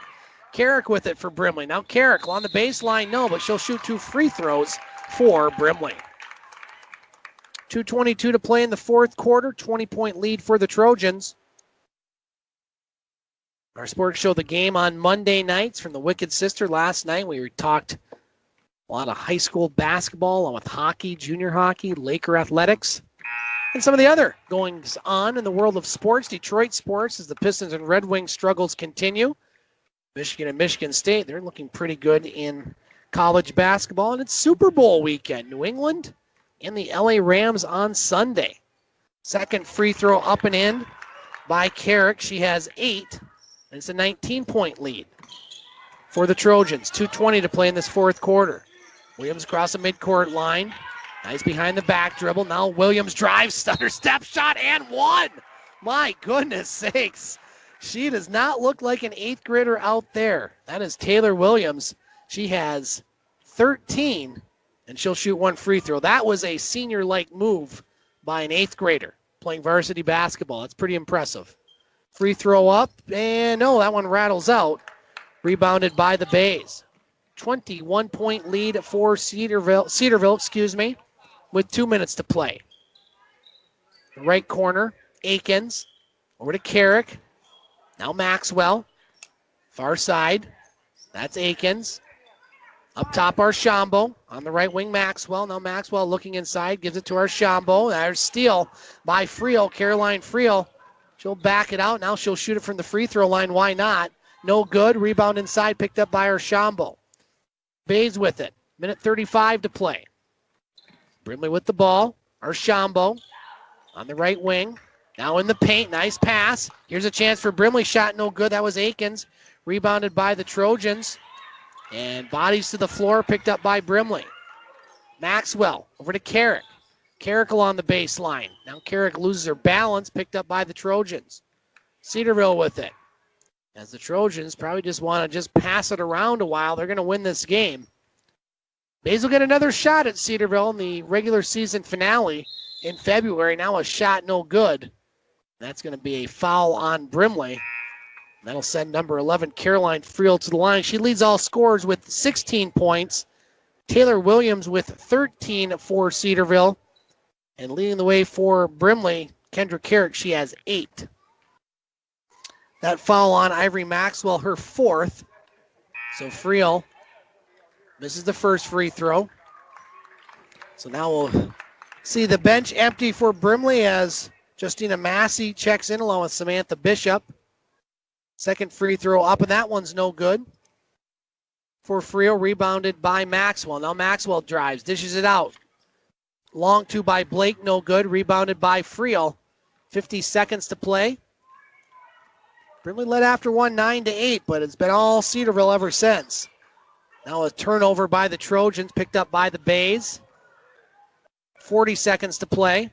Carrick with it for Brimley. Now Carrick on the baseline, no, but she'll shoot 2 free throws for Brimley. 2:22 to play in the fourth quarter. 20-point lead for the Trojans. Our sports show, the game on Monday nights from the Wicked Sister. Last night we talked a lot of high school basketball along with hockey, junior hockey, Laker athletics, and some of the other goings on in the world of sports. Detroit sports as the Pistons and Red Wings struggles continue. Michigan and Michigan State, they're looking pretty good in college basketball. And it's Super Bowl weekend. New England and the LA Rams on Sunday. Second free throw up and in by Carrick. She has 8. And it's a 19-point lead for the Trojans. 2:20 to play in this fourth quarter. Williams across the midcourt line. Nice behind the back dribble. Now Williams drives, stutter step shot, and one. My goodness sakes. She does not look like an 8th grader out there. That is Taylor Williams. She has 13, and she'll shoot 1 free throw. That was a senior-like move by an 8th grader playing varsity basketball. That's pretty impressive. Free throw up, and no, that one rattles out. Rebounded by the Bays. 21-point lead for Cedarville, with 2 minutes to play. Right corner, Aikens. Over to Carrick. Now Maxwell. Far side. That's Aikens. Up top, Archambault. On the right wing, Maxwell. Now Maxwell looking inside, gives it to Archambault. There's steal by Friel, Caroline Friel. She'll back it out. Now she'll shoot it from the free throw line. Why not? No good. Rebound inside, picked up by Archambault. Bays with it. Minute 35 to play. Brimley with the ball. Archambault on the right wing. Now in the paint. Nice pass. Here's a chance for Brimley. Shot no good. That was Aikens. Rebounded by the Trojans. And bodies to the floor, picked up by Brimley. Maxwell over to Carrick. Carrick along the baseline. Now Carrick loses her balance, picked up by the Trojans. Cedarville with it. As the Trojans probably just want to just pass it around a while. They're going to win this game. Bays will get another shot at Cedarville in the regular season finale in February. Now a shot no good. That's going to be a foul on Brimley. That'll send number 11, Caroline Friel, to the line. She leads all scorers with 16 points. Taylor Williams with 13 for Cedarville. And leading the way for Brimley, Kendra Carrick, she has 8. That foul on Ivory Maxwell, her 4th. So Friel misses the first free throw. So now we'll see the bench empty for Brimley as Justina Massey checks in along with Samantha Bishop. Second free throw up, and that one's no good. For Friel, rebounded by Maxwell. Now Maxwell drives, dishes it out. Long two by Blake, no good. Rebounded by Friel. 50 seconds to play. Brimley led after one, 9-8, but it's been all Cedarville ever since. Now a turnover by the Trojans, picked up by the Bays. 40 seconds to play.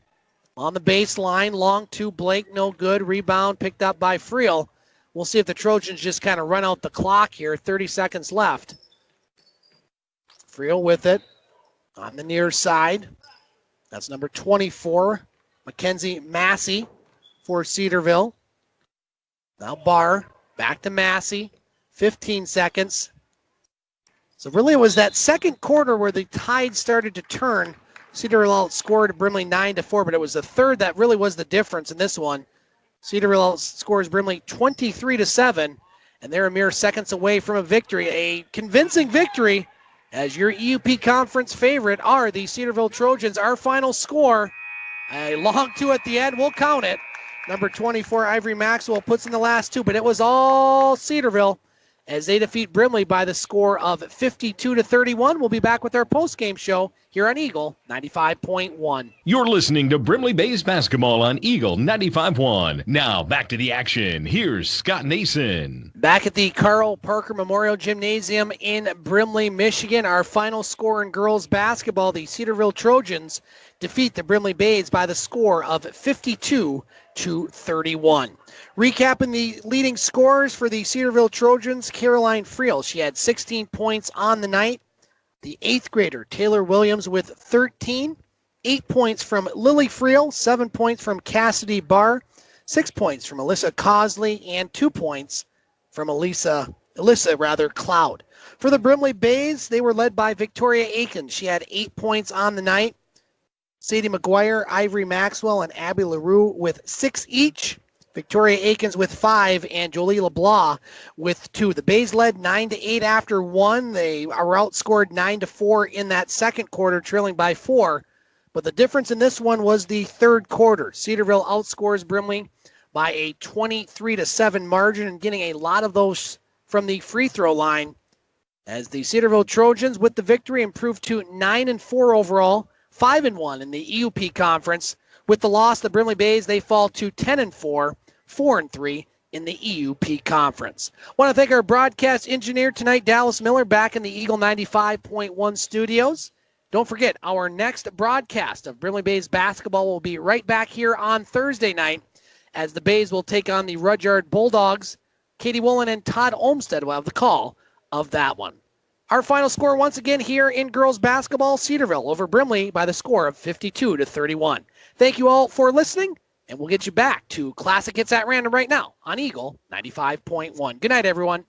On the baseline, long two, Blake, no good. Rebound picked up by Friel. We'll see if the Trojans just kind of run out the clock here. 30 seconds left. Friel with it on the near side. That's number 24, Mackenzie Massey for Cedarville. Now Barr, back to Massey, 15 seconds. So really it was that second quarter where the tide started to turn. Cedarville outscored Brimley 9-4, but it was the third that really was the difference in this one. Cedarville outscores Brimley 23-7, and they're a mere seconds away from a victory. A convincing victory, as your EUP conference favorite are the Cedarville Trojans. Our final score, a long two at the end, we'll count it. Number 24, Ivory Maxwell, puts in the last two, but it was all Cedarville as they defeat Brimley by the score of 52-31. We'll be back with our post-game show here on Eagle 95.1. You're listening to Brimley Bays basketball on Eagle 95.1. Now back to the action. Here's Scott Nason. Back at the Carl Parker Memorial Gymnasium in Brimley, Michigan. Our final score in girls basketball, the Cedarville Trojans defeat the Brimley Bays by the score of 52-31. Recapping the leading scorers for the Cedarville Trojans, Caroline Friel. She had 16 points on the night. The 8th grader, Taylor Williams, with 13. 8 points from Lily Friel, 7 points from Cassidy Barr, 6 points from Alyssa Cosley, and 2 points from Alyssa Cloud. For the Brimley Bays, they were led by Victoria Aiken. She had 8 points on the night. Sadie McGuire, Ivory Maxwell, and Abby LaRue with 6 each. Victoria Aikens with 5 and Jolie LeBlanc with 2. The Bays led 9-8 after 1. They are outscored 9-4 in that second quarter, trailing by 4. But the difference in this one was the third quarter. Cedarville outscores Brimley by a 23-7 margin and getting a lot of those from the free throw line. As the Cedarville Trojans with the victory improved to 9-4 overall, 5-1 in the EUP conference. With the loss, the Brimley Bays, they fall to 10-4, 4-3 in the EUP conference. Want to thank our broadcast engineer tonight, Dallas Miller, back in the Eagle 95.1 studios. Don't forget, our next broadcast of Brimley Bays basketball will be right back here on Thursday night as the Bays will take on the Rudyard Bulldogs. Katie Woolen and Todd Olmstead will have the call of that one. Our final score once again here in girls basketball, Cedarville over Brimley by the score of 52-31. Thank you all for listening, and we'll get you back to Classic Hits at Random right now on Eagle 95.1. Good night, everyone.